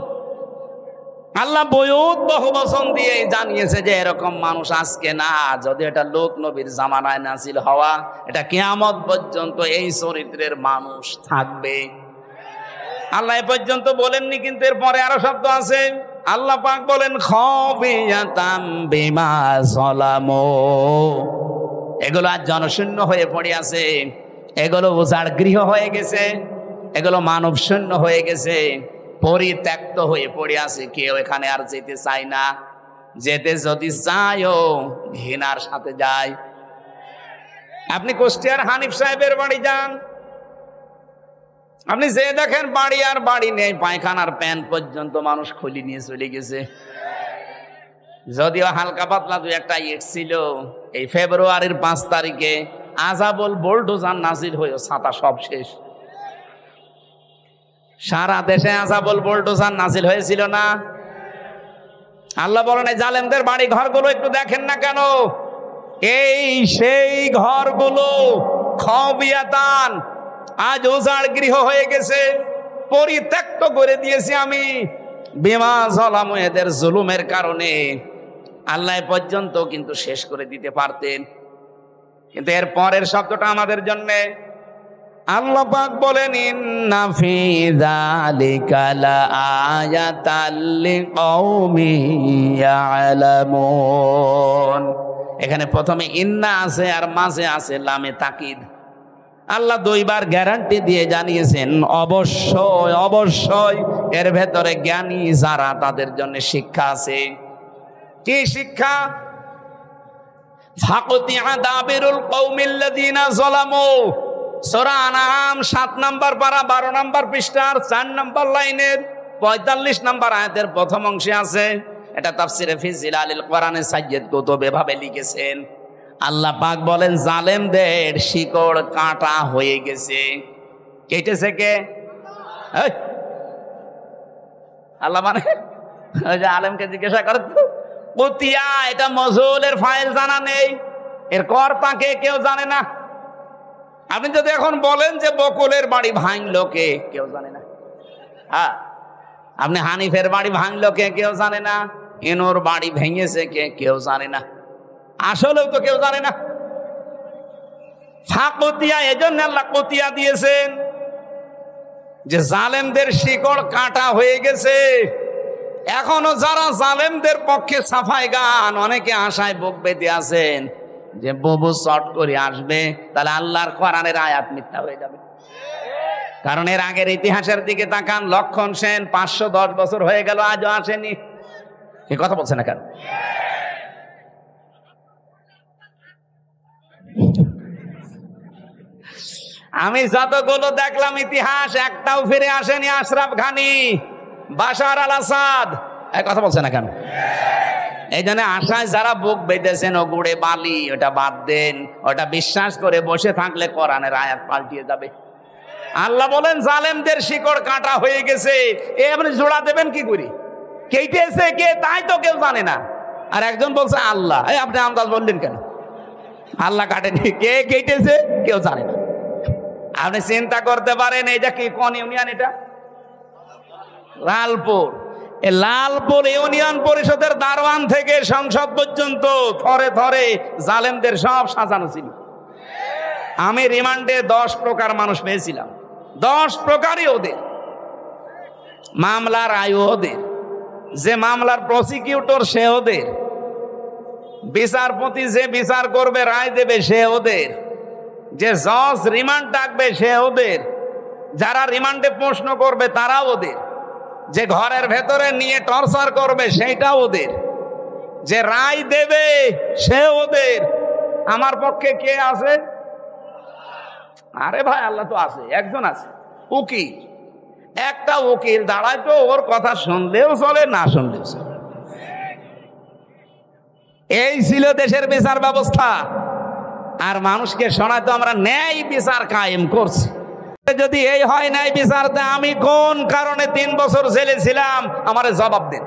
আল্লাহ বয়ুত বহুবচন দিয়ে জানিয়েছে যে এরকম মানুষ আজকে না, যদি এটা লোক নবীর জামানায় নাজিল হওয়া, এটা কিয়ামত পর্যন্ত এই চরিত্রের মানুষ থাকবে। আল্লাহ এ পর্যন্ত বলেননি, কিন্তু এরপরে আরো শব্দ আছে। আল্লাহ পাক বলেন খাবিয়াতাম বিমা যালামু, এগুলো আজ জনশূন্য হয়ে পড়ে আছে, এগুলো উজাড় গৃহ হয়ে গেছে, এগুলো মানব শূন্য হয়ে গেছে, পরিত্যক্ত হয়ে পড়ে আছে। কেউ এখানে আর যেতে চায় না, যেতে যদি চায়ও ঘৃণার সাথে যায়। আপনি কুষ্টিয়ার হানিফ সাহেবের বাড়ি যান, আপনি যে দেখেন বাড়ি আর বাড়ি নেই, পায়খানার প্যান্ট পর্যন্ত মানুষ খুলি নিয়ে চলে গেছে। যদিও হালকা পাতলা দু একটা ইট ছিল, এই ফেব্রুয়ারির 5 তারিখে আযাবুল বুলডোজার নাজিল হয়ে ছাতা সব শেষ। সারা দেশে আযাবুল বুলডোজার নাজিল হয়েছিল না? আল্লাহ বলেন এই জালেমদের বাড়ি ঘরগুলো একটু দেখেন না কেন? এই সেই ঘরগুলো খাবিয়াতান, আজ উজাড় গৃহ হয়ে গেছে, পরিত্যক্ত করে দিয়েছি আমি বিমা যালামু, এদের জুলুমের কারণে। আল্লাহ পর্যন্ত কিন্তু শেষ করে দিতে পারতেন, কিন্তু এর পরের শব্দটা আমাদের জন্য। আল্লাহ পাক বলেন ইন্না ফি যালিকা লাআয়াতাল লিকাউমিন ইয়ালামুন। এখানে প্রথমে ইন্না আছে আর মাঝে আছে লামে তাকিদ। আল্লাহ 2 বার গ্যারান্টি দিয়ে জানিয়েছেন অবশ্যই অবশ্যই এর ভেতরে জ্ঞানী যারা, তাদের জন্য শিক্ষা আছে। কি শিক্ষা? ফাকুতিয়া দাবিরুল কওমিল্লাযিনা যালামু, সূরা আনআম 7 নম্বর পারা 12 নম্বর পৃষ্ঠার 4 নম্বর লাইনের 45 নম্বর আয়াতের প্রথম অংশে আছে। এটা তাফসিরে ফি জিলালিল কোরআনে সাইয়্যিদ কুতুব এভাবে লিখেছেন। আল্লাহ পাক বলেন জালেমদের শিকড় কাটা হয়ে গেছে। কেটেছে কে? আল্লাহ মানে ওই যে আলেমকে জিজ্ঞাসা করে তো, কুতিয়া এটা মজুলের ফাইল জানা নেই, এর কর্তাকে কেউ জানে না। আপনি যদি এখন বলেন যে বকুলের বাড়ি ভাঙলো কে, কেউ জানে না। হ্যাঁ, আপনি হানিফের বাড়ি ভাঙলো কে, কেউ জানে না। ইনুর বাড়ি ভেঙেছে কে, কেউ জানে না। আসলেও তো কেউ জানে না। ফাকুতিয়া, এজন্য আল্লাহ কুতিয়া দিয়েছেন যে জালেমদের শিকড় কাটা হয়ে গেছে। এখনো যারা জালেমদের পক্ষে সাফাই গান, অনেকে আশায় বুক বেঁধে আছেন যে ববু চট করে আসবে, তাহলে আল্লাহর কোরআনের আয়াত মিথ্যা হয়ে যাবে। কারণ এর আগের ইতিহাসের দিকে তাকান, লক্ষণ সেন 510 বছর হয়ে গেল, আজও আসেনি। এ কথা বলছে না কেন? আমি যতগুলো দেখলাম ইতিহাস, একটাও ফিরে আসেনি। আশরাফ ঘানি, বাশার আল আসাদ, এই কথা বলছে না কেন? এই জন্য আশায় যারা বুক বেঁধেছেন ও গুড়ে বালি, ওটা বাদ দেন। ওটা বিশ্বাস করে বসে থাকলে কোরআনের আয়াত পাল্টিয়ে যাবে। আল্লাহ বলেন জালেমদের শিকড় কাটা হয়ে গেছে। এ আপনি জোড়া দেবেন কি করে? কেটেছে কে তাই তো কেউ জানে না। আর একজন বলছে আল্লাহ। এই আপনি আন্দাজ বললেন কেন? আল্লাহ কাটেনি, কে কেটেছে কেউ জানে না। আপনি চিন্তা করতে পারেন এটা কি, কোন ইউনিয়ন? এটা লালপুর। এই লালপুর ইউনিয়ন পরিষদের দারওয়ান থেকে সংসদ পর্যন্ত থরে থরে জালেমদের সব সাজানো ছিল। আমি রিমান্ডে 10 প্রকার মানুষ পেয়েছিলাম। 10 প্রকারই ওদের মামলার আয়ু, ওদের যে মামলার প্রসিকিউটর সে ওদের, বিচারপতি যে বিচার করবে রায় দেবে সে ওদের, যে জজ রিমান্ড ডাকবে সে ওদের, যারা রিমান্ডে প্রশ্ন করবে তারা ওদের, যে ঘরের ভেতরে নিয়ে টর্চার করবে সেইটা ওদের, যে রায় দেবে সে ওদের। আমার পক্ষে কে আছে? আরে ভাই আল্লাহ তো আছে, একজন আছে, উকিল। একটা উকিল দাঁড়ায় তো ওর কথা শুনলেও চলে, না শুনলেও চলে। এই ছিল দেশের বিচার ব্যবস্থা। আর মানুষকে শোনায় তো আমরা ন্যায় বিচার কায়েম করছি। যদি এই হয় ন্যায় বিচারতে আমি কোন কারণে 3 বছর জেলে ছিলাম, আমারে জবাব দেন।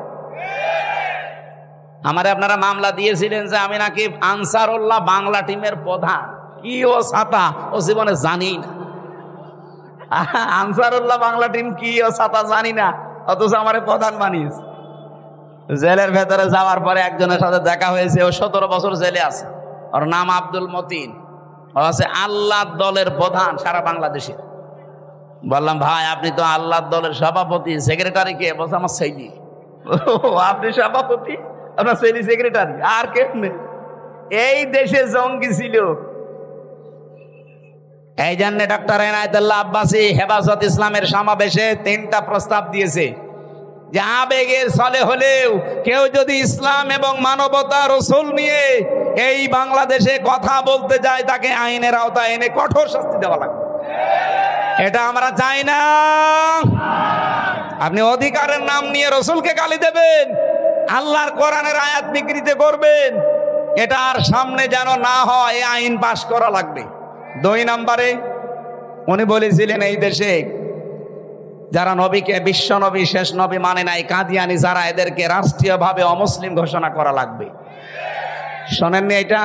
আমারে আপনারা মামলা দিয়েছিলেন যে আমি নাকি আনসারুল্লাহ বাংলা টিমের প্রধান। কি ও ছাতা ও জীবনে জানি না। আনসারুল্লাহ বাংলা টিম কি ও ছাতা জানি না, অথচ আমারে প্রধান বানিয়েছে। জেলের ভেতরে যাওয়ার পরে একজনের সাথে দেখা হয়েছে, ও 17 বছর জেলে আছে। ওর নাম আব্দুল মতিন, ও আছে আল্লাহ দলের প্রধান সারা বাংলাদেশে। বললাম, ভাই আপনি তো আল্লাহ দলের সভাপতি, সেক্রেটারি কে? বলছে আমার ছেলে। আপনি সভাপতি, আপনার ছেলে সেক্রেটারি, আর কেমনে? এই দেশে জঙ্গি ছিল। এই জন্য ডক্টর এনায়েতুল্লাহ আব্বাসী হেফাজত ইসলামের সমাবেশে 3টা প্রস্তাব দিয়েছে যে আবেগের ছলে হলেও কেউ যদি ইসলাম এবং মানবতা রসুল নিয়ে এই বাংলাদেশে কথা বলতে যায়, তাকে আইনের আওতায় এনে কঠোর শাস্তি দেওয়া লাগবে। এটা আমরা চাই না। আপনি অধিকারের নাম নিয়ে রসুলকে গালি দেবেন, আল্লাহর কোরআনের আয়াত বিকৃতি করবেন, এটা আর সামনে যেন না হয়, এই আইন পাশ করা লাগবে। 2 নম্বরে উনি বলেছিলেন, এই দেশে যারা নবীকে বিশ্ব নবী শেষ নবী মানে নাই, কাদিয়ানি যারা, এদেরকে রাষ্ট্রীয়ভাবে অমুসলিম ঘোষণা করা লাগবে। শোনেননি এটা?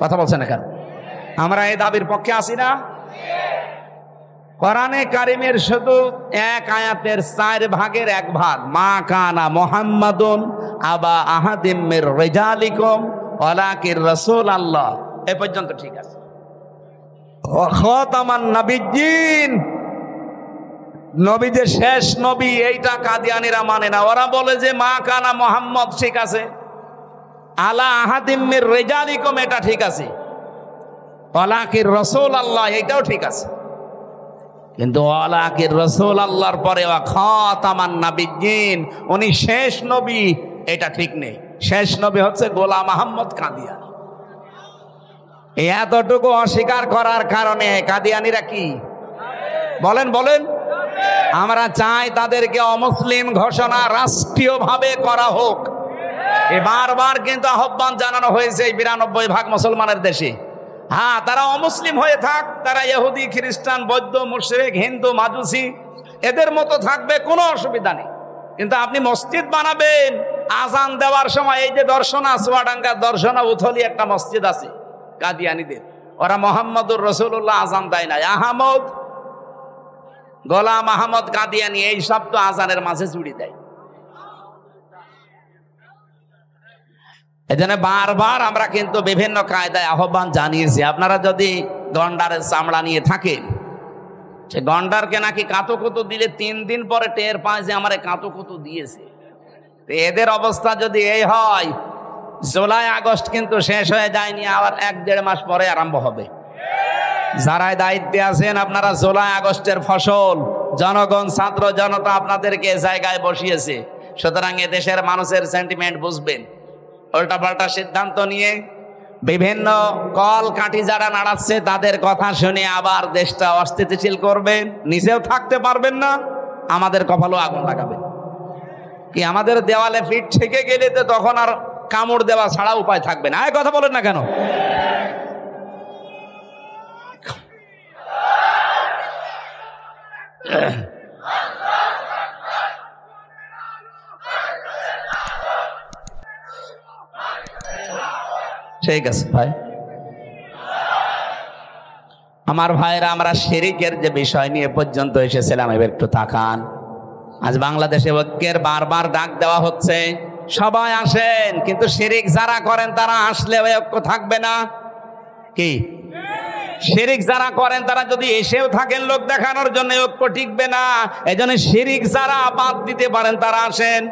কথা বলছেন এখানে? আমরা এই দাবির পক্ষে আছি না? কোরআনে কারিমের শুধু 1 আয়াতের 4 ভাগের 1 ভাগ, মা কানা মুহাম্মাদুন আবা আহাদিম মির রিজালিকুম ওয়ালাকির রাসূলুল্লাহ, এ পর্যন্ত ঠিক আছে। খাতামান নবিয়্যিন, নবী যে শেষ নবী, এইটা কাদিয়ানিরা মানে না। ওরা বলে যে মা কানা মুহাম্মদ ঠিক আছে, আলা আহাদিম মির রিজালিকুম এটা ঠিক আছে, ওয়ালাকির রাসূলুল্লাহ এটাও ঠিক আছে, কিন্তু ওয়ালাকির রাসূলুল্লাহর পরে ওয়া খাতামান নবিয়্যিন, উনি শেষ নবী, এটা ঠিক নেই। শেষ নবী হচ্ছে গোলাম আহমদ কাদিয়ানী। এতটুকু অস্বীকার করার কারণে কাদিয়ানিরা কি বলেন? বলেন, আমরা চাই তাদেরকে অমুসলিম ঘোষণা রাষ্ট্রীয়ভাবে করা হোক। বারবার কিন্তু আহ্বান জানানো হয়েছে এই 92% মুসলমানের দেশে। হ্যাঁ, তারা অমুসলিম হয়ে থাক, তারা ইহুদি, খ্রিস্টান, বৌদ্ধ, মুশরিক, হিন্দু, মাজুসি এদের মতো থাকবে, কোনো অসুবিধা নেই। কিন্তু আপনি মসজিদ বানাবেন, আজান দেওয়ার সময় এই যে দর্শনা, চুয়াডাঙ্গার দর্শনা উথলি একটা মসজিদ আছে কাদিয়ানীদের, ওরা মোহাম্মদুর রাসূলুল্লাহ আজান দেয় না, আহমদ গোলাম আহমদ কাদিয়ানী এই সব তো আজানের মাঝে জুড়ি দেয়। এজন্য বারবার আমরা কিন্তু বিভিন্ন কায়দায় আহ্বান জানিয়েছি, আপনারা যদি গন্ডারের চামড়া নিয়ে থাকেন, সে গন্ডারকে নাকি কাঁতুকুতু দিলে 3 দিন পরে টের পায় যে আমার কাঁতুকুতু দিয়েছে। এদের অবস্থা যদি এই হয়, জুলাই আগস্ট কিন্তু শেষ হয়ে যায়নি, আবার 1-1.5 মাস পরে আরম্ভ হবে। যারাই দায়িত্বে আছেন আপনারা, জুলাই আগস্টের ফসল জনগণ, ছাত্র জনতা আপনাদেরকে জায়গায় বসিয়েছে। সুতরাং এ দেশের মানুষের সেন্টিমেন্ট বুঝবেন। উল্টাপাল্টা সিদ্ধান্ত নিয়ে বিভিন্ন কল কাঠি যারা নাড়াচ্ছে তাদের কথা শুনে আবার দেশটা অস্থিতিশীল করবেন, নিজেও থাকতে পারবেন না, আমাদের কপালও আগুন লাগাবেন। কি আমাদের দেওয়ালে পিঠ ঠেকে গেলে তো তখন আর কামড় দেওয়া ছাড়া উপায় থাকবে না। কথা বলেন না কেন? ঠিক আছে ভাই, আমার ভাইরা, আমরা শিরিকের যে বিষয় নিয়ে পর্যন্ত এসেছিলাম, এবার একটু তাকান। আজ বাংলাদেশে ঐক্যের বারবার ডাক দেওয়া হচ্ছে, সবাই আসেন, কিন্তু শিরিক যারা করেন তারা আসলে ওই ঐক্য থাকবে না। কি শিরিক যারা করেন তারা যদি এসেও থাকেন লোক দেখানোর জন্য, ঐক্য টিকবে না। এই জন্য শিরিক যারা বাদ দিতে পারেন তারা আসেন।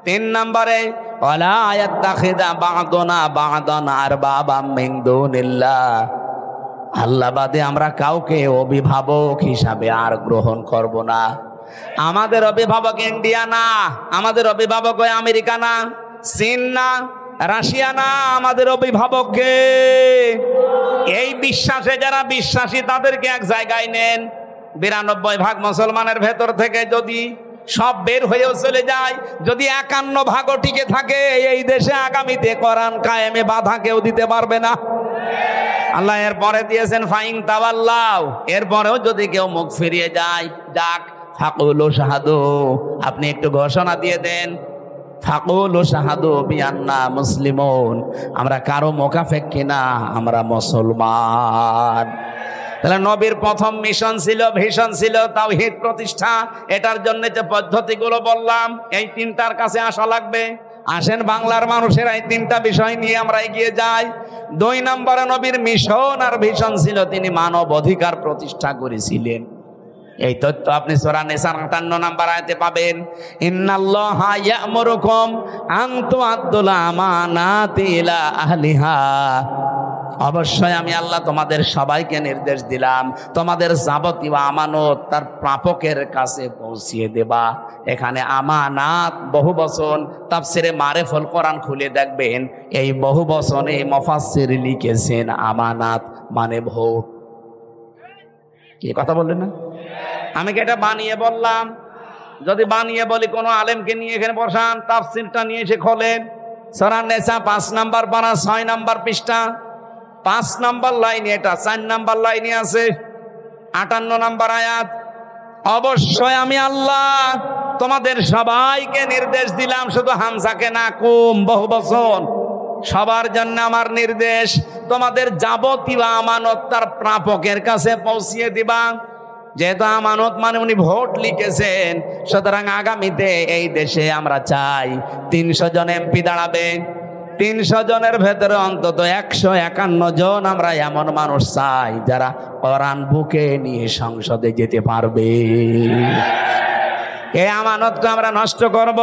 3 নম্বরে, ওয়ালা ইয়াত্তাখিযা বা'দুনা বা'দান আরবাবাম মিন দুনিল্লাহ, আল্লাহ বাদে আমরা কাউকে অভিভাবক হিসাবে আর গ্রহণ করব না। আমাদের অভিভাবক ইন্ডিয়া না, আমাদের অভিভাবক ওই আমেরিকা না, চীন না, রাশিয়া না, আমাদের অভিভাবককে। এই বিশ্বাসে যারা বিশ্বাসী তাদেরকে এক জায়গায় নেন। 92% মুসলমানের ভেতর থেকে যদি সব বের হয়েও চলে যায়, যদি 51% টিকে থাকে, এই দেশে আগামীতে কোরআন কায়েমে বাধা কেউ দিতে পারবে না। আল্লাহ এরপরে দিয়েছেন ফাইন তাওয়াল্লাও, এরপরেও যদি কেউ মুখ ফিরিয়ে যায়, যাক ফাকুলু শাহাদু, আপনি একটু ঘোষণা দিয়ে দেন, ফাকুলু শাহাদু বিআন্না মুসলিমুন, আমরা কারো মোকাফেক কিনা, আমরা মুসলমান। তাহলে নবীর প্রথম মিশন ছিল, ভিশন ছিল তাওহীদ প্রতিষ্ঠা। এটার জন্য যে পদ্ধতিগুলো বললাম, এই তিনটার কাছে আসা লাগবে। আসেন বাংলার মানুষের এই তিনটা বিষয় নিয়ে আমরা এগিয়ে যাই। 2 নম্বরে নবীর মিশন আর ভিশন ছিল তিনি মানব অধিকার প্রতিষ্ঠা করেছিলেন। এই তথ্য আপনি সূরা নিসার 58 নম্বর আয়াতে পাবেন। ইন্নাল্লাহা ইয়া'মুরুকুম আন তু'আদ্দুল আমানাতি ইলা আহলিহা। অবশ্যই আমি আল্লাহ তোমাদের সবাইকে নির্দেশ দিলাম তোমাদের যাবতীয় আমানত তার প্রাপকের কাছে পৌঁছিয়ে দেবা। এখানে আমানাত বহু বচন, তাফসিরে মারিফুল কোরআন খুলে দেখবেন এই বহু বচনে মুফাসসির লিখেছেন আমানাত মানে ভোট। কি কথা বললেন না? আমি কি এটা বানিয়ে বললাম? যদি বানিয়ে বলি কোনো আলেমকে নিয়ে এখানে বসান, তাফসিরটা নিয়ে এসে খোলেন সূরা নিসা 5 নম্বর পারা 6 নম্বর পৃষ্ঠা 5 নম্বর লাইনে, এটা 4 নম্বর লাইনে আছে 58 নম্বর আয়াত। অবশ্যই আমি আল্লাহ তোমাদের সবাইকে নির্দেশ দিলাম, শুধু হামজাকে না, কুম বহু বচন, সবার জন্য আমার নির্দেশ তোমাদের যাবতীয় আমানত তার প্রাপকের কাছে পৌঁছিয়ে দিবা। যেহেতু আমানত মানে উনি ভোট লিখেছেন, সুতরাং আগামীতে এই দেশে আমরা চাই 300 জন এমপি দাঁড়াবে। 300 জনের ভেতরে অন্তত 151 জন আমরা এমন মানুষ চাই যারা কোরআন বুকে নিয়ে সংসদে যেতে পারবে। এই আমানতকে আমরা নষ্ট করব?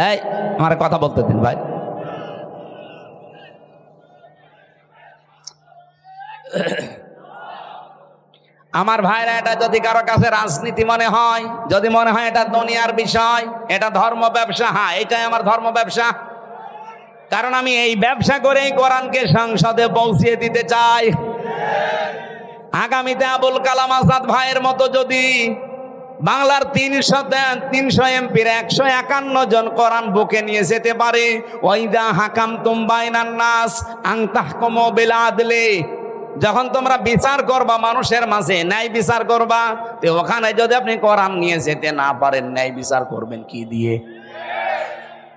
এই আমার কথা বলতে দিন ভাই। আমার ভাইরা, এটা যদি কারো কাছে রাজনীতি মনে হয়, যদি মনে হয় এটা দুনিয়ার বিষয়, এটা ধর্ম ব্যবসা, হ্যাঁ এটাই আমার ধর্ম ব্যবসা। কারণ আমি এই ব্যবসা করেই কোরআনকে সংসদে পৌঁছিয়ে দিতে চাই। আগামীতে আবুল কালাম আজাদ ভাইয়ের মতো যদি বাংলার 300 এমপির 151 জন কোরআন বুকে নিয়ে যেতে পারে, ওয়াইদা হাকামতুম বাইনান নাস আন তাহকুমু বিল আদলি, যখন তোমরা বিচার করবা মানুষের মাঝে, ন্যায় বিচার করবা, তো ওখানে যদি আপনি কোরআন নিয়ে যেতে না পারেন, ন্যায় বিচার করবেন কি দিয়ে?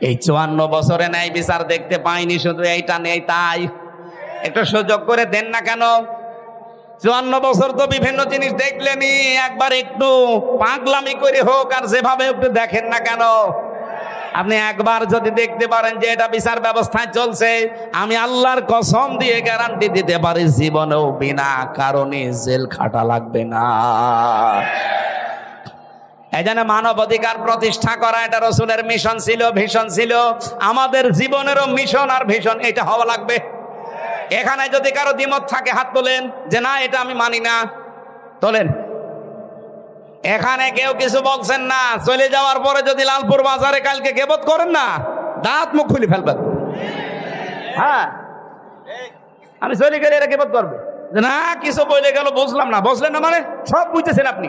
এই 54 বছরে ন্যায় বিচার দেখতে পাইনি, শুধু এইটা নেই তাই। একটু সুযোগ করে দেন না কেন? 54 বছর তো বিভিন্ন জিনিস দেখলেনি, একবার একটু পাগলামি করে হোক আর যেভাবে একটু দেখেন না কেন? আপনি একবার যদি দেখতে পারেন যে এটা বিচার ব্যবস্থায় চলছে, আমি আল্লাহর কসম দিয়ে গ্যারান্টি দিতে পারি জীবনেও বিনা কারণে জেল খাটা লাগবে না। এই জন্য মানব অধিকার প্রতিষ্ঠা করা এটা রাসূলের মিশন ছিল, ভিশন ছিল। আমাদের জীবনেরও মিশন আর ভিশন এটা হওয়া লাগবে। এখানে যদি কারো দ্বিমত থাকে হাত তোলেন, যে না এটা আমি মানি না, তোলেন। এখানে কেউ কিছু বলছেন না, চলে যাওয়ার পরে যদি লালপুর বাজারে কালকে গিবত করেন না, দাঁত মুখ খুলে ফেলবেন। হ্যাঁ, আমি চলে গেলে এরা গিবত করবে, যে না কিছু বলে গেল বুঝলাম না। বুঝলেন না মানে সব বুঝতেছেন আপনি।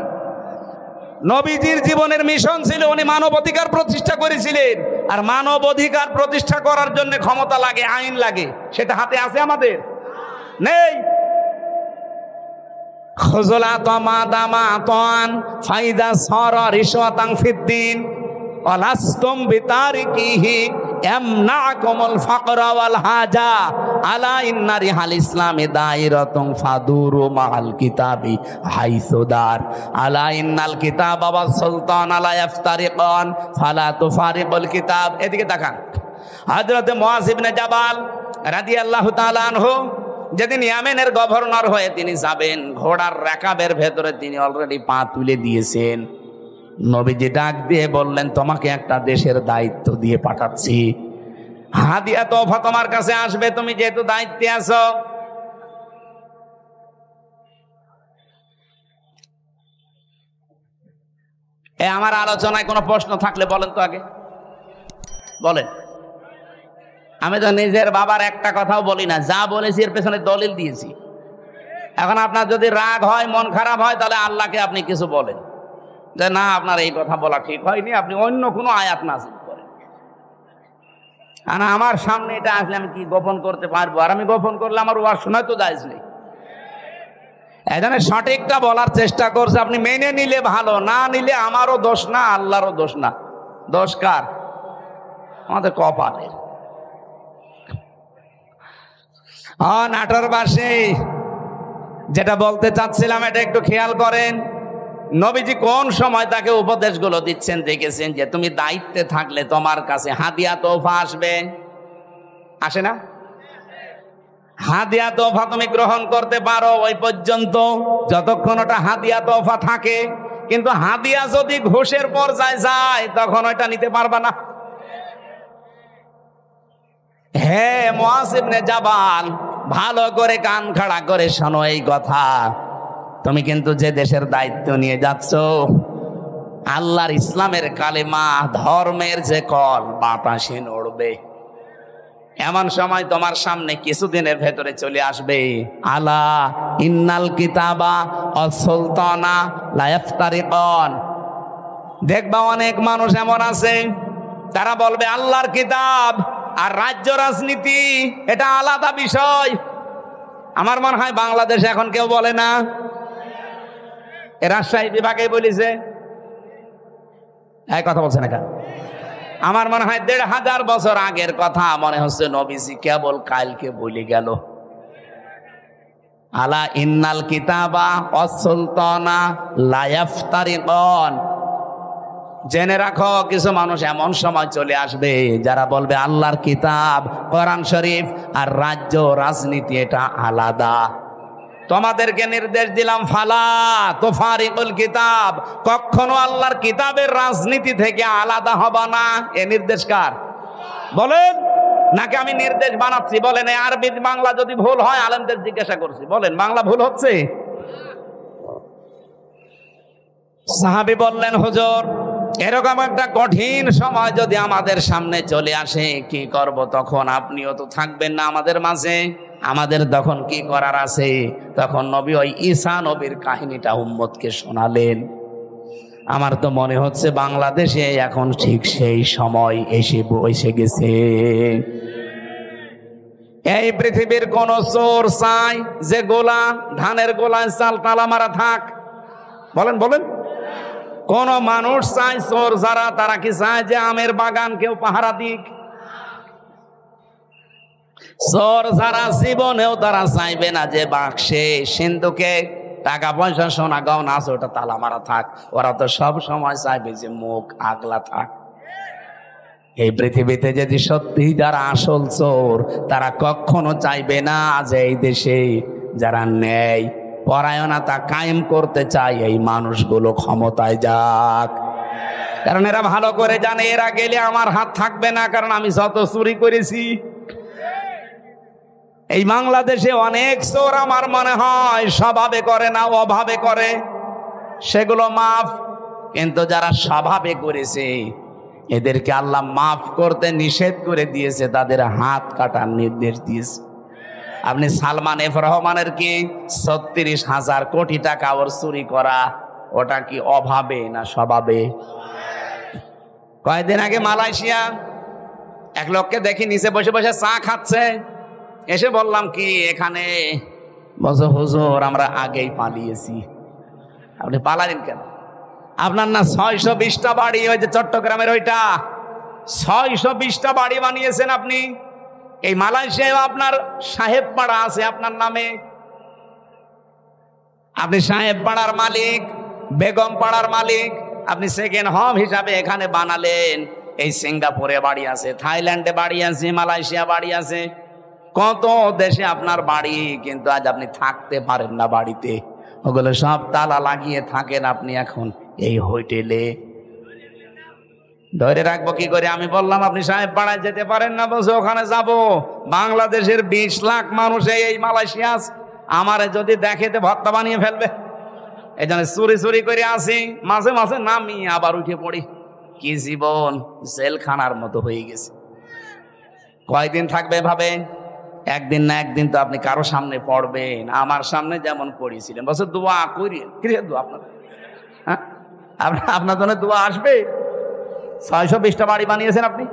নবীজির জীবনের মিশন ছিল, উনি মানব অধিকার প্রতিষ্ঠা করেছিলেন। আর মানব অধিকার প্রতিষ্ঠা করার জন্য ক্ষমতা লাগে, আইন লাগে, সেটা হাতে আছে আমাদের? নেই। খুজলা তমা দামা তন ফাইদা সরা রিশওয়াতাং ফিদ্দিন ওয়ালাস্তুম বিতারিকিহি ইয়ামনাকুমুল ফাকরা ওয়াল হাজা আলা ইন্না রিহাল ইসলামি দাইরাতুন ফাদুরু মাআল কিতাবি হাইসুদার আলা ইন্নাল কিতাবা ওয়াস সুলতান আলা ইফতারিকান ফালা তুফারিকুল কিতাব। এদিকে তাকান। হযরত মুআয ইবনে জাবাল রাদিয়াল্লাহু তাআলা আনহু যেদিন ইয়ামেনের গভর্নর হয়ে তিনি যাবেন, ঘোড়ার রাকাবের ভেতরে তিনি অলরেডি পা তুলে দিয়েছেন। নবীজি ডাক দিয়ে বললেন, তোমাকে একটা দেশের দায়িত্ব দিয়ে পাঠাচ্ছি, হাদিয়া তোফা তোমার কাছে আসবে, তুমি যেহেতু দায়িত্বে আছো। আমার আলোচনায় কোনো প্রশ্ন থাকলে বলেন তো আগে বলেন। আমি তো নিজের বাবার একটা কথাও বলি না, যা বলেছি এর পেছনে দলিল দিয়েছি। এখন আপনার যদি রাগ হয়, মন খারাপ হয়, তাহলে আল্লাহকে আপনি কিছু বলেন যে না আপনার এই কথা বলা ঠিক হয়নি, আপনি অন্য কোনো আয়াত নাযিল করেন। কারণ আমার সামনে এটা আসলে আমি কি গোপন করতে পারবো? আর আমি গোপন করলে আমার ওয়াজ শোনায় তো জায়েজ নেই। এখানে সঠিকটা বলার চেষ্টা করছে, আপনি মেনে নিলে ভালো, না নিলে আমারও দোষ না, আল্লাহরও দোষ না। দোষ কার? আমাদের কপালের। নাটোরবাসী, যেটা বলতে চাচ্ছিলাম এটা একটু খেয়াল করেন। নবীজি কোন সময় তাকে উপদেশগুলো দিচ্ছেন দেখেছেন যে তুমি দায়িত্বে থাকলে তোমার কাছে হাদিয়া তোফা আসবে, আসে না? হাদিয়া তোফা তুমি গ্রহণ করতে পারো ওই পর্যন্ত যতক্ষণ ওটা হাদিয়া তোফা থাকে, কিন্তু হাদিয়া যদি ঘুষের পর্যায়ে যায় তখন ওইটা নিতে পারবা না। হে মুআজ ইবনে জাবাল, ভালো করে কান খাড়া করে শোনো এই কথা। তুমি কিন্তু যে দেশের দায়িত্ব নিয়ে যাচ্ছ, আল্লাহর ইসলামের কালেমা ধর্মের যে কল বাতাসে নড়বে। এমন সময় তোমার সামনে কিছুদিনের ভেতরে চলে আসবে, আলা ইন্নাল কিতাবা অসুলতানা লা ইফতারিকান। দেখবা অনেক মানুষ এমন আছে, তারা বলবে আল্লাহর কিতাব আর রাজ্য রাজনীতি এটা আলাদা বিষয়। আমার মনে হয় বাংলাদেশে এখন কেউ বলে না, এ রাজশাহী বিভাগে বলেছে, এই কথা বলছে না কেন? আমার মনে হয় ১৫০০ বছর আগের কথা মনে হচ্ছে নবীজি কেবল কালকে বলে গেল। আলা ইন্নাল কিতাবা অসুলতানা লা ইফতারিকান। জেনে রাখো কিছু মানুষ এমন সময় চলে আসবে যারা বলবে আল্লাহর কিতাব কোরআন শরীফ আর রাজ্য রাজনীতি এটা আলাদা। তোমাদেরকে নির্দেশ দিলাম ফালা তুফারিকুল কিতাব, কখনো আল্লাহর কিতাবের রাজনীতি থেকে আলাদা হবে না। এ নির্দেশ কার বলেন? নাকি আমি নির্দেশ বানাচ্ছি? বলেন এই আরবি বাংলা যদি ভুল হয় আলেমদের জিজ্ঞাসা করছি, বলেন বাংলা ভুল হচ্ছে? সাহাবী বললেন হুজুর এরকম একটা কঠিন সময় যদি আমাদের সামনে চলে আসে কি করব? তখন আপনিও তো থাকবেন না আমাদের মাঝে, আমাদের তখন কি করার আছে? তখন নবী ওই ঈসা নবীর কাহিনীটা উম্মতকে শোনালেন। আমার তো মনে হচ্ছে বাংলাদেশে এখন ঠিক সেই সময় এসে গেছে। এই পৃথিবীর কোন চোর চাই যে গোলা ধানের গোলায় চাল তালা মারা থাক? বলেন বলেন। কোন মানুষ চায় চোর যারা, তারা কি চায় যে আমের বাগান কেউ পাহারা দিক? চোর যারা জীবনেও তারা চাইবে না যে বাক্সে সিন্ধুকে টাকা পয়সা সোনা গয়না আছে ওটা তালা মারা থাক। ওরা তো সব সময় চাইবে যে মুখ আগলা থাক। এই পৃথিবীতে যদি সত্যি যারা আসল চোর, তারা কখনো চাইবে না যে এই দেশে যারা ন্যায় পরায়ণতা কায়েম করতে চায় এই মানুষগুলো ক্ষমতায় যাক। কারণ এরা ভালো করে জানে এরা গেলে আমার হাত থাকবে না, কারণ আমি যত চুরি করেছি। এই বাংলাদেশে অনেক চোর আমার মনে হয় স্বভাবে করে না, অভাবে করে, সেগুলো মাফ। কিন্তু যারা স্বভাবে করেছে এদেরকে আল্লাহ মাফ করতে নিষেধ করে দিয়েছে, তাদের হাত কাটার নির্দেশ দিয়েছে। আপনি সালমান এফ রহমানের কি ৩৬,০০০ কোটি টাকা ওর চুরি করা, ওটা কি অভাবে না স্বভাবে? কয়েকদিন আগে মালয়েশিয়া এক লোককে দেখি নিচে বসে বসে চা খাচ্ছে, এসে বললাম কি এখানে? বলছে হুজুর আমরা আগেই পালিয়েছি। আপনি পালালেন কেন? আপনার না ৬২০টা বাড়ি, ওই যে চট্টগ্রামের ওইটা ৬২০টা বাড়ি বানিয়েছেন আপনি। এই মালয়েশিয়ায় আপনার সাহেব পাড়া আছে আপনার নামে, আপনি সাহেব পাড়ার মালিক, বেগম পাড়ার মালিক। আপনি সেকেন্ড হোম হিসাবে এখানে বানালেন। এই সিঙ্গাপুরে বাড়ি আছে, থাইল্যান্ডে বাড়ি আছে, মালয়েশিয়া বাড়ি আছে, কত দেশে আপনার বাড়ি, কিন্তু আজ আপনি থাকতে পারেন না বাড়িতে। ওগুলো সব তালা লাগিয়ে থাকেন আপনি এখন এই হোটেলে। ধরে রাখবো কি করে? আমি বললাম আপনি সাহেব পাড়ায় যেতে পারেন না, বলছে ওখানে যাব। বাংলাদেশের ২০ লাখ মানুষ এই মালয়েশিয়া, আমারে যদি দেখেতে ভর্তা বানিয়ে ফেলবে। এই জন্য চুরি চুরি করে আসি, মাঝে মাঝে নামি আবার উঠে পড়ি। কি জীবন জেলখানার মতো হয়ে গেছে। কয়দিন থাকবে ভাবে? একদিন না একদিন তো আপনি কারো সামনে পড়বেন। আমার সামনে যেমন পড়েছিলেন, বলছে দোয়া করি। দোয়া আপনার, হ্যাঁ আপনার জন্য দোয়া আসবে। ৬২০টা বাড়ি বানিয়েছেন আপনি,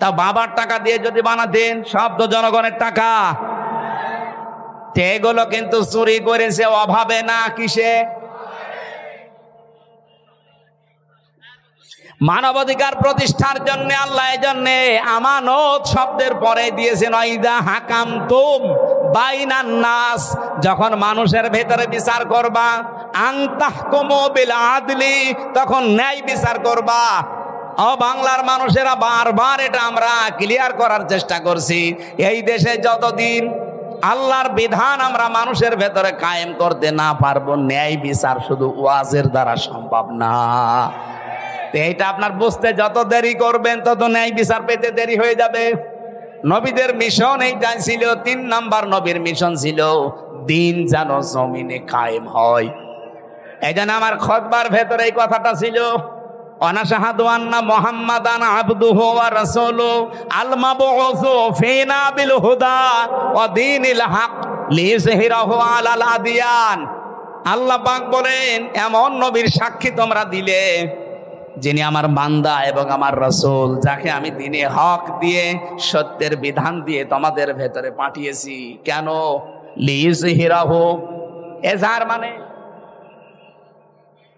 তা বাবার টাকা দিয়ে যদি বানাতেন, সব তো জনগণের টাকা। এগুলো কিন্তু চুরি করেছে অভাবে না কিসে? মানবাধিকার প্রতিষ্ঠার জন্য আল্লাহ এই জন্য আমানত শব্দের পরে দিয়েছেন ওয়াইদা হাকামতুম বাইনান নাস, যখন মানুষের ভেতরে বিচার করবা আনতাহকুমু বিল আদলি, তখন ন্যায় বিচার করবা। ও বাংলার মানুষেরা বারবার এটা আমরা ক্লিয়ার করার চেষ্টা করছি, এই দেশে যতদিন আল্লাহর বিধান আমরা মানুষের ভেতরে কায়েম করতে না পারবো, ন্যায় বিচার শুধু ওয়াজের দ্বারা সম্ভব না। এইটা আপনার বুঝতে যত দেরি করবেন তত ন্যায় বিচার পেতে দেরি হয়ে যাবে। নবীদের মিশন এইটাই ছিল, 3 নাম্বার নবীর মিশন ছিল দিন যেন জমিনে কায়েম হয়। এই জন্য আমার খুতবার ভেতরে এই কথাটা ছিল, অনাশাহাদু আন্না মুহাম্মাদান আবদুহু ওয়া রাসূলুহু আল মাবউসু ফিনা বিল হুদা ওয়া দীনিল হক লিইয়ুযহিরাহু আলাল আদিয়ান। আল্লাহ পাক বলেন, এমন নবীর সাক্ষী তোমরা দিলে যিনি আমার বান্দা এবং আমার রাসূল, যাকে আমি দ্বীনে হক দিয়ে সত্যের বিধান দিয়ে তোমাদের ভেতরে পাঠিয়েছি। কেন? লিইয়ুযহিরাহু, এজাহার মানে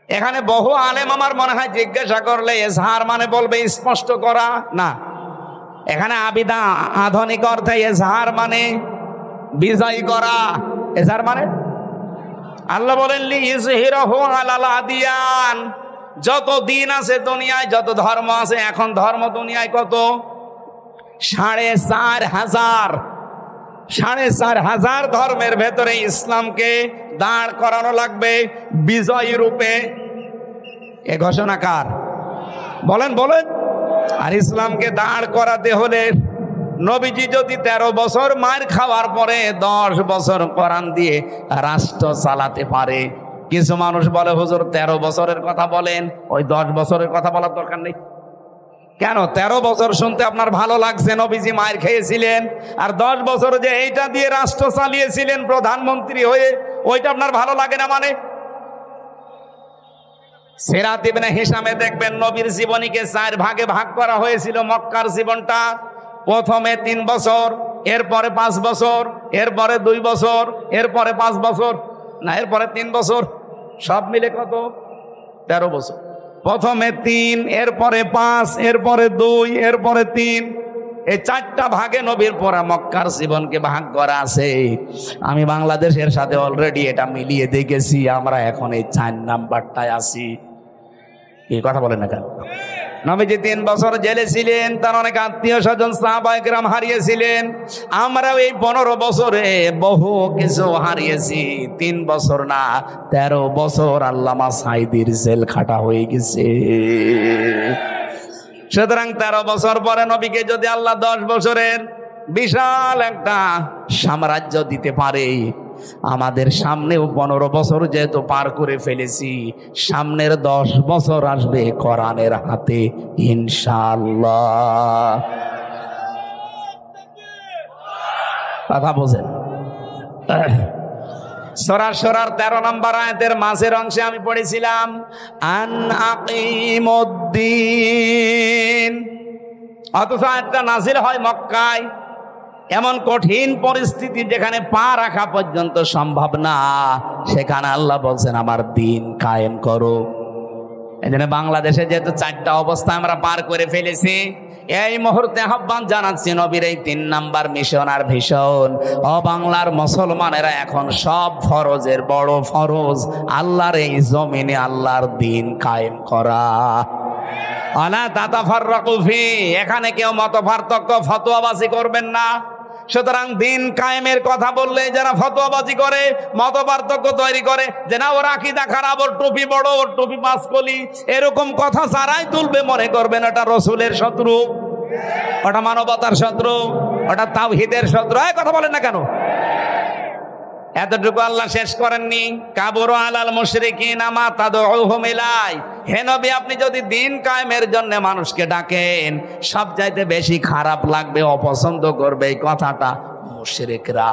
এখানে বহু আলেম আমার মনে হয় জিজ্ঞাসা করলে এজহার মানে বলবে স্পষ্ট করা, না, এখানে আবিদা আধুনিক অর্থে এজহার মানে বিজয় করা। এজহার মানে আল্লাহ বলেন লিইয়ুযহিরাহু আলাল আদিয়ান, যত দিন আছে দুনিয়ায়, যত ধর্ম আছে, এখন ধর্ম দুনিয়ায় কত? 4,500 ধর্মের ভেতরে ইসলামকে দাঁড় করানো লাগবে বিজয়ী রূপে। এ ঘোষণা কার? বলেন বলেন। আর ইসলামকে দাঁড় করাতে হলে নবীজি যদি 13 বছর মার খাওয়ার পরে 10 বছর কোরআন দিয়ে রাষ্ট্র চালাতে পারে, কিছু মানুষ বলে হুজুর 13 বছরের কথা বলেন, ওই 10 বছরের কথা বলার দরকার নেই। কেন 13 বছর শুনতে আপনার ভালো লাগছে? নবীজি মায়ের খেয়েছিলেন, আর 10 বছর যে এইটা দিয়ে রাষ্ট্র চালিয়েছিলেন প্রধানমন্ত্রী হয়ে, ওইটা আপনার ভালো লাগে না মানে? সিরাত ইবনে হিশামে দেখবেন নবীর জীবনীকে 4 ভাগে ভাগ করা হয়েছিল। মক্কার জীবনটা প্রথমে 3 বছর, এরপরে 5 বছর, এরপরে 2 বছর, এরপরে 5 বছর, না এরপরে 3 বছর, সব মিলে কত? 13 বছর। প্রথমে 3, এরপরে 5, এরপরে 2, এরপরে 3, এই 4টা ভাগে নবীর পরা মক্কার জীবনকে ভাগ করা আছে। আমি বাংলাদেশের সাথে অলরেডি এটা মিলিয়ে দেখেছি, আমরা এখন এই 4 নাম্বারটায় আছি। এই কথা বলেন না কেন? নবীজি 3 বছর জেলে ছিলেন, তার অনেক আত্মীয় স্বজন সাহাবায়ে কেরাম হারিয়েছিলেন। আমরাও এই 15 বছরে বহু কিছু হারিয়েছি। 3 বছর না 13 বছর আল্লামা সাঈদীর জেল খাটা হয়ে গেছে। সুতরাং 13 বছর পরে নবীকে যদি আল্লাহ 10 বছরের বিশাল একটা সাম্রাজ্য দিতে পারে, আমাদের সামনেও 15 বছর যেহেতু পার করে ফেলেছি, সামনের 10 বছর আসবে কোরআনের হাতে ইনশাআল্লাহ। কথা বোঝেন? সূরা শুরার 13 নম্বর আয়াতের মাঝের অংশে আমি পড়েছিলাম আন আকিমুদ্দিন, অথচ আয়াতটা নাজিল হয় মক্কায়। এমন কঠিন পরিস্থিতি যেখানে পা রাখা পর্যন্ত সম্ভব না, সেখানে আল্লাহ বলছেন আমার দিন কায়েম করো। এই জন্য বাংলাদেশে যেহেতু 4টা অবস্থা আমরা পার করে ফেলেছি, এই মুহূর্তে আহ্বান জানাচ্ছি নবীর এই 3 নাম্বার মিশন আর ভীষণ। ও বাংলার মুসলমানেরা, এখন সব ফরজের বড় ফরজ আল্লাহর এই জমিনে আল্লাহর দিন কায়েম করা। আলা তাতাফাররাকু ফি, এখানে কেউ মত পার্থক্য ফতোয়াবাজি করবেন না। সুতরাং দিন কায়েমের কথা বললে যারা ফতোয়াবাজি করে, মত পার্থক্য তৈরি করে, যে না ওর আকীদা খারাপ, ওর টুপি বড়, ওর টুপি 5 কলি, এরকম কথা যারাই তুলবে মনে করবেন ওটা রাসূলের শত্রু, ওটা মানবতার শত্রু, ওটা তাওহীদের শত্রু। এই কথা বলেন না কেন? এতটুকু আল্লাহ শেষ করেননি, কাবুরু আলাল মুশরিকিনা মা তাদউহুম ইলাই। হে নবী, আপনি যদি দিন কায়েমের জন্য মানুষকে ডাকেন, সবচাইতে বেশি খারাপ লাগবে, অপছন্দ করবে এই কথাটা মুশরিকরা।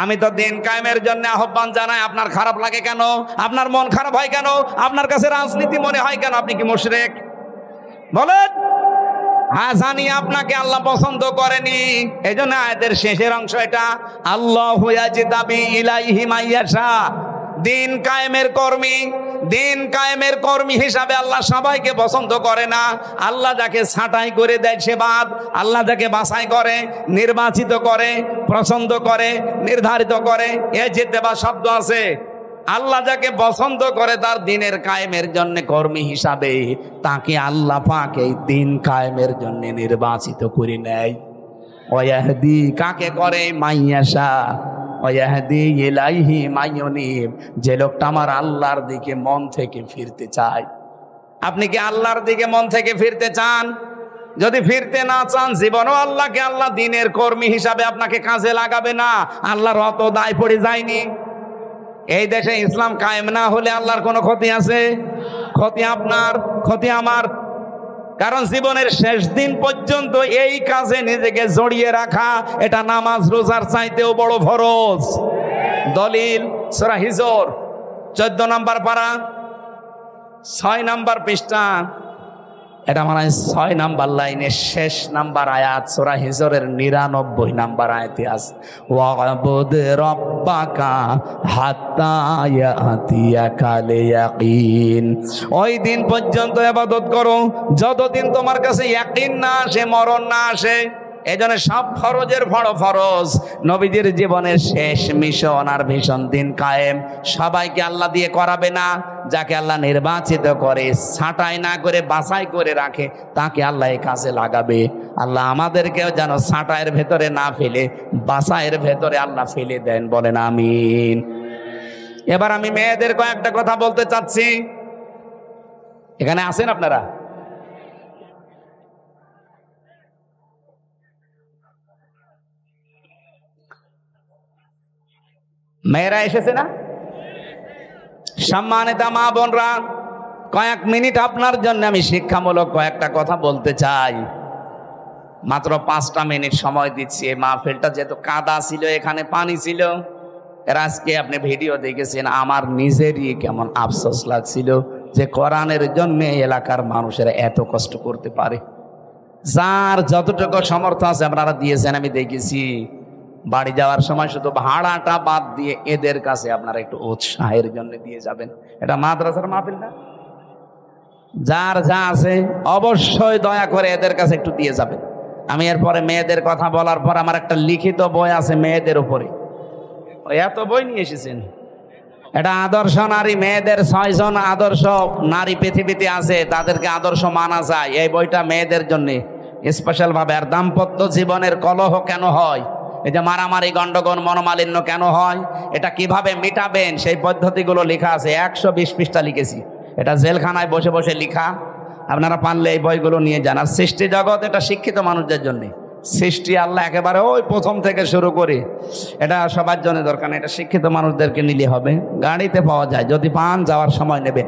আমি তো দিন কায়েমের জন্য আহ্বান জানাই, আপনার খারাপ লাগে কেন? আপনার মন খারাপ হয় কেন? আপনার কাছে রাজনীতি মনে হয় কেন? আপনি কি মুশরিক? বলেন। হ্যাঁ জানি আপনাকে আল্লাহ পছন্দ করেনি, এই জন্য আয়াতের শেষের অংশ এটা, আল্লাহু ইয়াজতাবি ইলাইহি মাইয়াশা। দিন কায়েমের কর্মী দিন কায়েমের কর্মী হিসাবে আল্লাহ সবাইকে পছন্দ করে না। আল্লাহ যাকে ছাঁটাই করে দেয় সে বাদ, আল্লাহ যাকে বাছাই করে, নির্বাচিত করে, পছন্দ করে, নির্ধারিত করে, এ জিতেবা শব্দ আছে। আল্লাহ যাকে পছন্দ করে তার দিনের কায়েমের জন্য কর্মী হিসাবে, তাকে আল্লাহ পাক এই দিন কায়েমের জন্য নির্বাচিত করে নেয়। ওয়াহদি কাকে করে? মাইয়াশা। ওয়াহদি ইলাইহি মাইয়ুনিব, যে লোকটা আমার আল্লাহর দিকে মন থেকে ফিরতে চায়। আপনি কি আল্লাহর দিকে মন থেকে ফিরতে চান? যদি ফিরতে না চান, জীবনও আল্লাহকে আল্লাহ দিনের কর্মী হিসাবে আপনাকে কাজে লাগাবে না। আল্লাহর অত দায় পড়ে যায়নি। এই দেশে ইসলাম কায়েম না হলে আল্লাহর কোনো ক্ষতি আছে? ক্ষতি আপনার, ক্ষতি আমার। কারণ জীবনের শেষ দিন পর্যন্ত এই কাজে নিজেকে জড়িয়ে রাখা, এটা নামাজ রোজার চাইতেও বড় ফরজ। দলিল সূরা হিজর 14 নম্বর পারা 6 নম্বর পৃষ্ঠা, এটা মানে 6 নম্বর লাইনের শেষ নাম্বার আয়াত, সূরা হিজরের 99 নম্বর আয়াতে আছে, ওয়াবুদ রাব্বাকা হাত্তা ইয়াতিয়াকাল ইয়াকিন। ওই দিন পর্যন্ত ইবাদত করো যতদিন তোমার কাছে ইয়াকিন না আসে, মরণ না আসে। এই জন্য সব ফরজের বড় ফরজ। নবীজির জীবনের শেষ মিশন আর ভীষণ দিন কায়েম সবাইকে আল্লাহ দিয়ে করাবে না। যাকে আল্লাহ নির্বাচিত করে, ছাঁটাই না করে বাছাই করে রাখে, তাকে আল্লাহ এই কাজে লাগাবে। আল্লাহ আমাদেরকেও যেন ছাঁটাইয়ের ভেতরে না ফেলে, বাছাইয়ের ভেতরে আল্লাহ ফেলে দেন, বলেন আমিন। এবার আমি মেয়েদের কয়েকটা কথা বলতে চাচ্ছি। এখানে আছেন আপনারা? মেয়েরা এসেছে না? সম্মানিত মা বোনরা, কয়েক মিনিট আপনার জন্য আমি শিক্ষামূলক কয়েকটা কথা বলতে চাই। মাত্র 5টা মিনিট সময় দিচ্ছি। এই মাহফিলটা যেহেতু কাদা ছিল, এখানে পানি ছিল, এর আজকে আপনি ভিডিও দেখেছেন, আমার নিজেরই কেমন আফসোস লাগছিল যে কোরআনের জন্য এলাকার মানুষেরা এত কষ্ট করতে পারে। যার যতটুকু সামর্থ্য আছে আপনারা দিয়েছেন, আমি দেখেছি। বাড়ি যাওয়ার সময় শুধু ভাড়াটা বাদ দিয়ে এদের কাছে আপনারা একটু উৎসাহের জন্য দিয়ে যাবেন। এটা মাদ্রাসার মাহফিল না? যার যা আছে অবশ্যই দয়া করে এদের কাছে একটু দিয়ে যাবেন। আমি এরপরে মেয়েদের কথা বলার পর আমার একটা লিখিত বই আছে মেয়েদের উপরে। এত বই নিয়ে এসেছেন। এটা আদর্শ নারী, মেয়েদের 6 জন আদর্শ নারী পৃথিবীতে আছে, তাদেরকে আদর্শ মানা যায়। এই বইটা মেয়েদের জন্য স্পেশাল ভাবে। আর দাম্পত্য জীবনের কলহ কেন হয়, এই যে মারামারি, গন্ডগোল, মনোমালিন্য কেন হয়, এটা কিভাবে মিটাবেন, সেই পদ্ধতিগুলো লেখা আছে। 120 পৃষ্ঠা লিখেছি। এটা জেলখানায় বসে বসে লেখা। আপনারা পারলে এই বইগুলো নিয়ে যান। আর সৃষ্টি জগৎ, এটা শিক্ষিত মানুষদের জন্য। সৃষ্টি আল্লাহ একেবারে ওই প্রথম থেকে শুরু করে, এটা সবার জন্য দরকার না, এটা শিক্ষিত মানুষদেরকে নিলে হবে। গাড়িতে পাওয়া যায়, যদি পান যাওয়ার সময় নেবেন।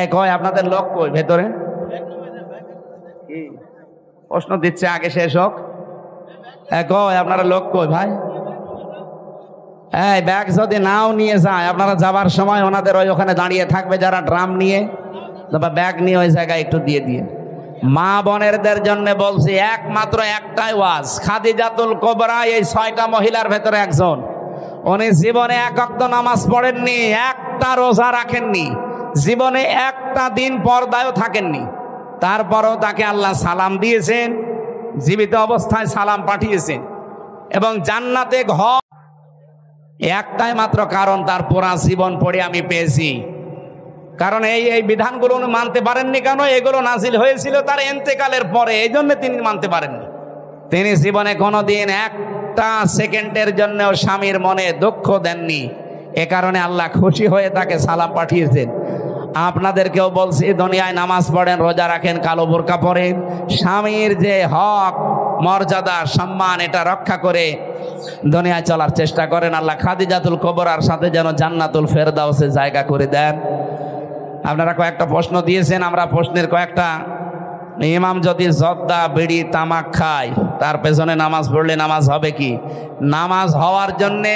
এক হয় আপনাদের লোক কই ভেতরে? প্রশ্ন দিচ্ছে, আগে শেষ হোক। এক হয় আপনারা লোক কই ভাই? এই ব্যাগ যদি নাও নিয়ে যায়, আপনারা যাবার সময় ওনাদের ওখানে দাঁড়িয়ে থাকবে যারা ড্রাম নিয়ে, ব্যাগ নিয়ে ওই জায়গায় একটু দিয়ে দিয়ে। মা বোনেরদের জন্য বলছি, একমাত্র একটাই ওয়াজ। খাদিজাতুল কুবরা এই 6টা মহিলার ভেতরে একজন। উনি জীবনে 1 ওয়াক্ত নামাজ পড়েননি, একটা রোজা রাখেননি, জীবনে একটা দিন পর্দায়ও থাকেননি। তারপরেও তাকে আল্লাহ সালাম দিয়েছেন, জীবিত অবস্থায় সালাম পাঠিয়েছেন, এবং জান্নাতে ঘর। একটাই মাত্র কারণ, তার পুরা জীবন পড়ে আমি পেয়েছি। কারণ এই বিধানগুলো উনি মানতে পারেননি। কেন? এগুলো নাজিল হয়েছিল তার ইন্তেকালের পরে, এই জন্য তিনি মানতে পারেননি। তিনি জীবনে কোনোদিন একটা সেকেন্ডের জন্যও স্বামীর মনে দুঃখ দেননি। এ কারণে আল্লাহ খুশি হয়ে তাকে সালাম পাঠিয়েছেন। আপনাদেরকেও বলছি, দুনিয়ায় নামাজ পড়েন, রোজা রাখেন, কালো বোরকা পরেন, স্বামীর যে হক, মর্যাদা, সম্মান, এটা রক্ষা করে দুনিয়ায় চলার চেষ্টা করেন। আল্লাহ খাদিজাতুল কুবরার সাথে যেন জান্নাতুল ফেরদাউসে জায়গা করে দেন। আপনারা কয়েকটা প্রশ্ন দিয়েছেন, আমরা প্রশ্নের কয়েকটা। ইমাম যদি জর্দা, বিড়ি, তামাক খায়, তার পেছনে নামাজ পড়লে নামাজ হবে কি? নামাজ হওয়ার জন্যে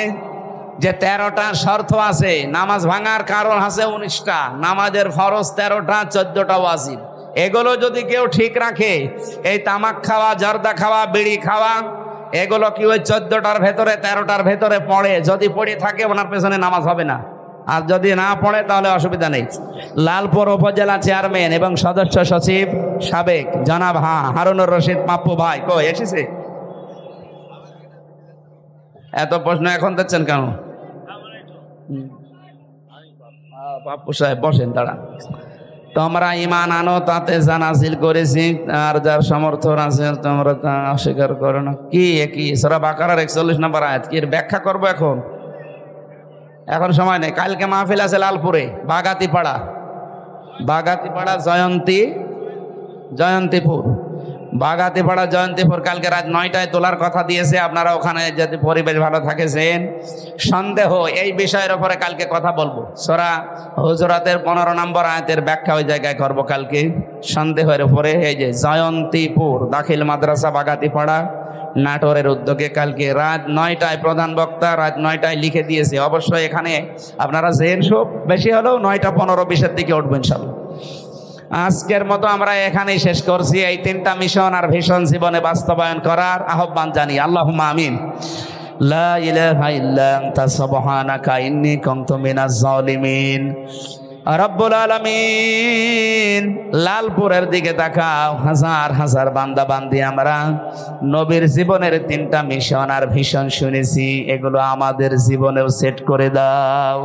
যে 13টা শর্ত আছে, নামাজ ভাঙার কারণ আছে 19টা। নামাজের ফরজ 13টা, 14টা ওয়াজিব। এগুলো যদি কেউ ঠিক রাখে, এই তামাক খাওয়া, জর্দা খাওয়া, বিড়ি খাওয়া, এগুলো কি ওই 14টার ভেতরে, 13টার ভেতরে পড়ে? যদি পড়ে থাকে, ওনার পেছনে নামাজ হবে না। আর যদি না পড়ে তাহলে অসুবিধা নেই। লালপুর উপজেলা চেয়ারম্যান এবং সদস্য সচিব সাবেক জনাব হারুনুর রশিদ পাপ্পু ভাই কই এসেছে? এত প্রশ্ন এখন দিচ্ছেন কেন? পাপ্পু সাহেব বসেন, দাঁড়া। তোমরা ঈমান আনো তাতে যা নাযিল করেছি, আর যার সমর্থন আছে তোমরা তা অস্বীকার করো না। কি সূরা বাকারার 41 নম্বর আয়াত। কি এর ব্যাখ্যা করবো এখন সময় নেই। কালকে মাহফিল আছে লালপুরে, বাগাতিপাড়া জয়ন্তীপুর বাগাতিপাড়া জয়ন্তীপুর। কালকে রাত 9টায় তোলার কথা দিয়েছে। আপনারা ওখানে যদি পরিবেশ ভালো থাকেছেন, সন্দেহ এই বিষয়ের উপরে কালকে কথা বলবো। সূরা হুজুরাতের 15 নম্বর আয়াতের ব্যাখ্যা ওই জায়গায় করবো কালকে, সন্দেহের উপরে। এই যে জয়ন্তীপুর দাখিল মাদ্রাসা বাগাতিপাড়া নাটোরের উদ্যোগে কালকে রাত 9টায় প্রধান বক্তা রাত 9টায় লিখে দিয়েছে। অবশ্যই এখানে আপনারা জেন সব বেশি হলেও 9টা 15-20-এর দিকে উঠবেন ইনশাআল্লাহ। আজকের মতো আমরা এখানেই শেষ করছি। এই 3টা মিশন আর ভীষণ জীবনে বাস্তবায়ন করার আহ্বান জানি। আল্লাহুম্মা আমিন। লা ইলাহা ইল্লা আনতা সুবহানাকা ইন্নী কুনতু মিনাজ জালিমিন। রব্বুল আলামিন, লালপুরের দিকে তাকাও। হাজার হাজার বান্দা বান্দি আমরা নবীর জীবনের 3টা মিশন আর ভীষণ শুনেছি, এগুলো আমাদের জীবনেও সেট করে দাও।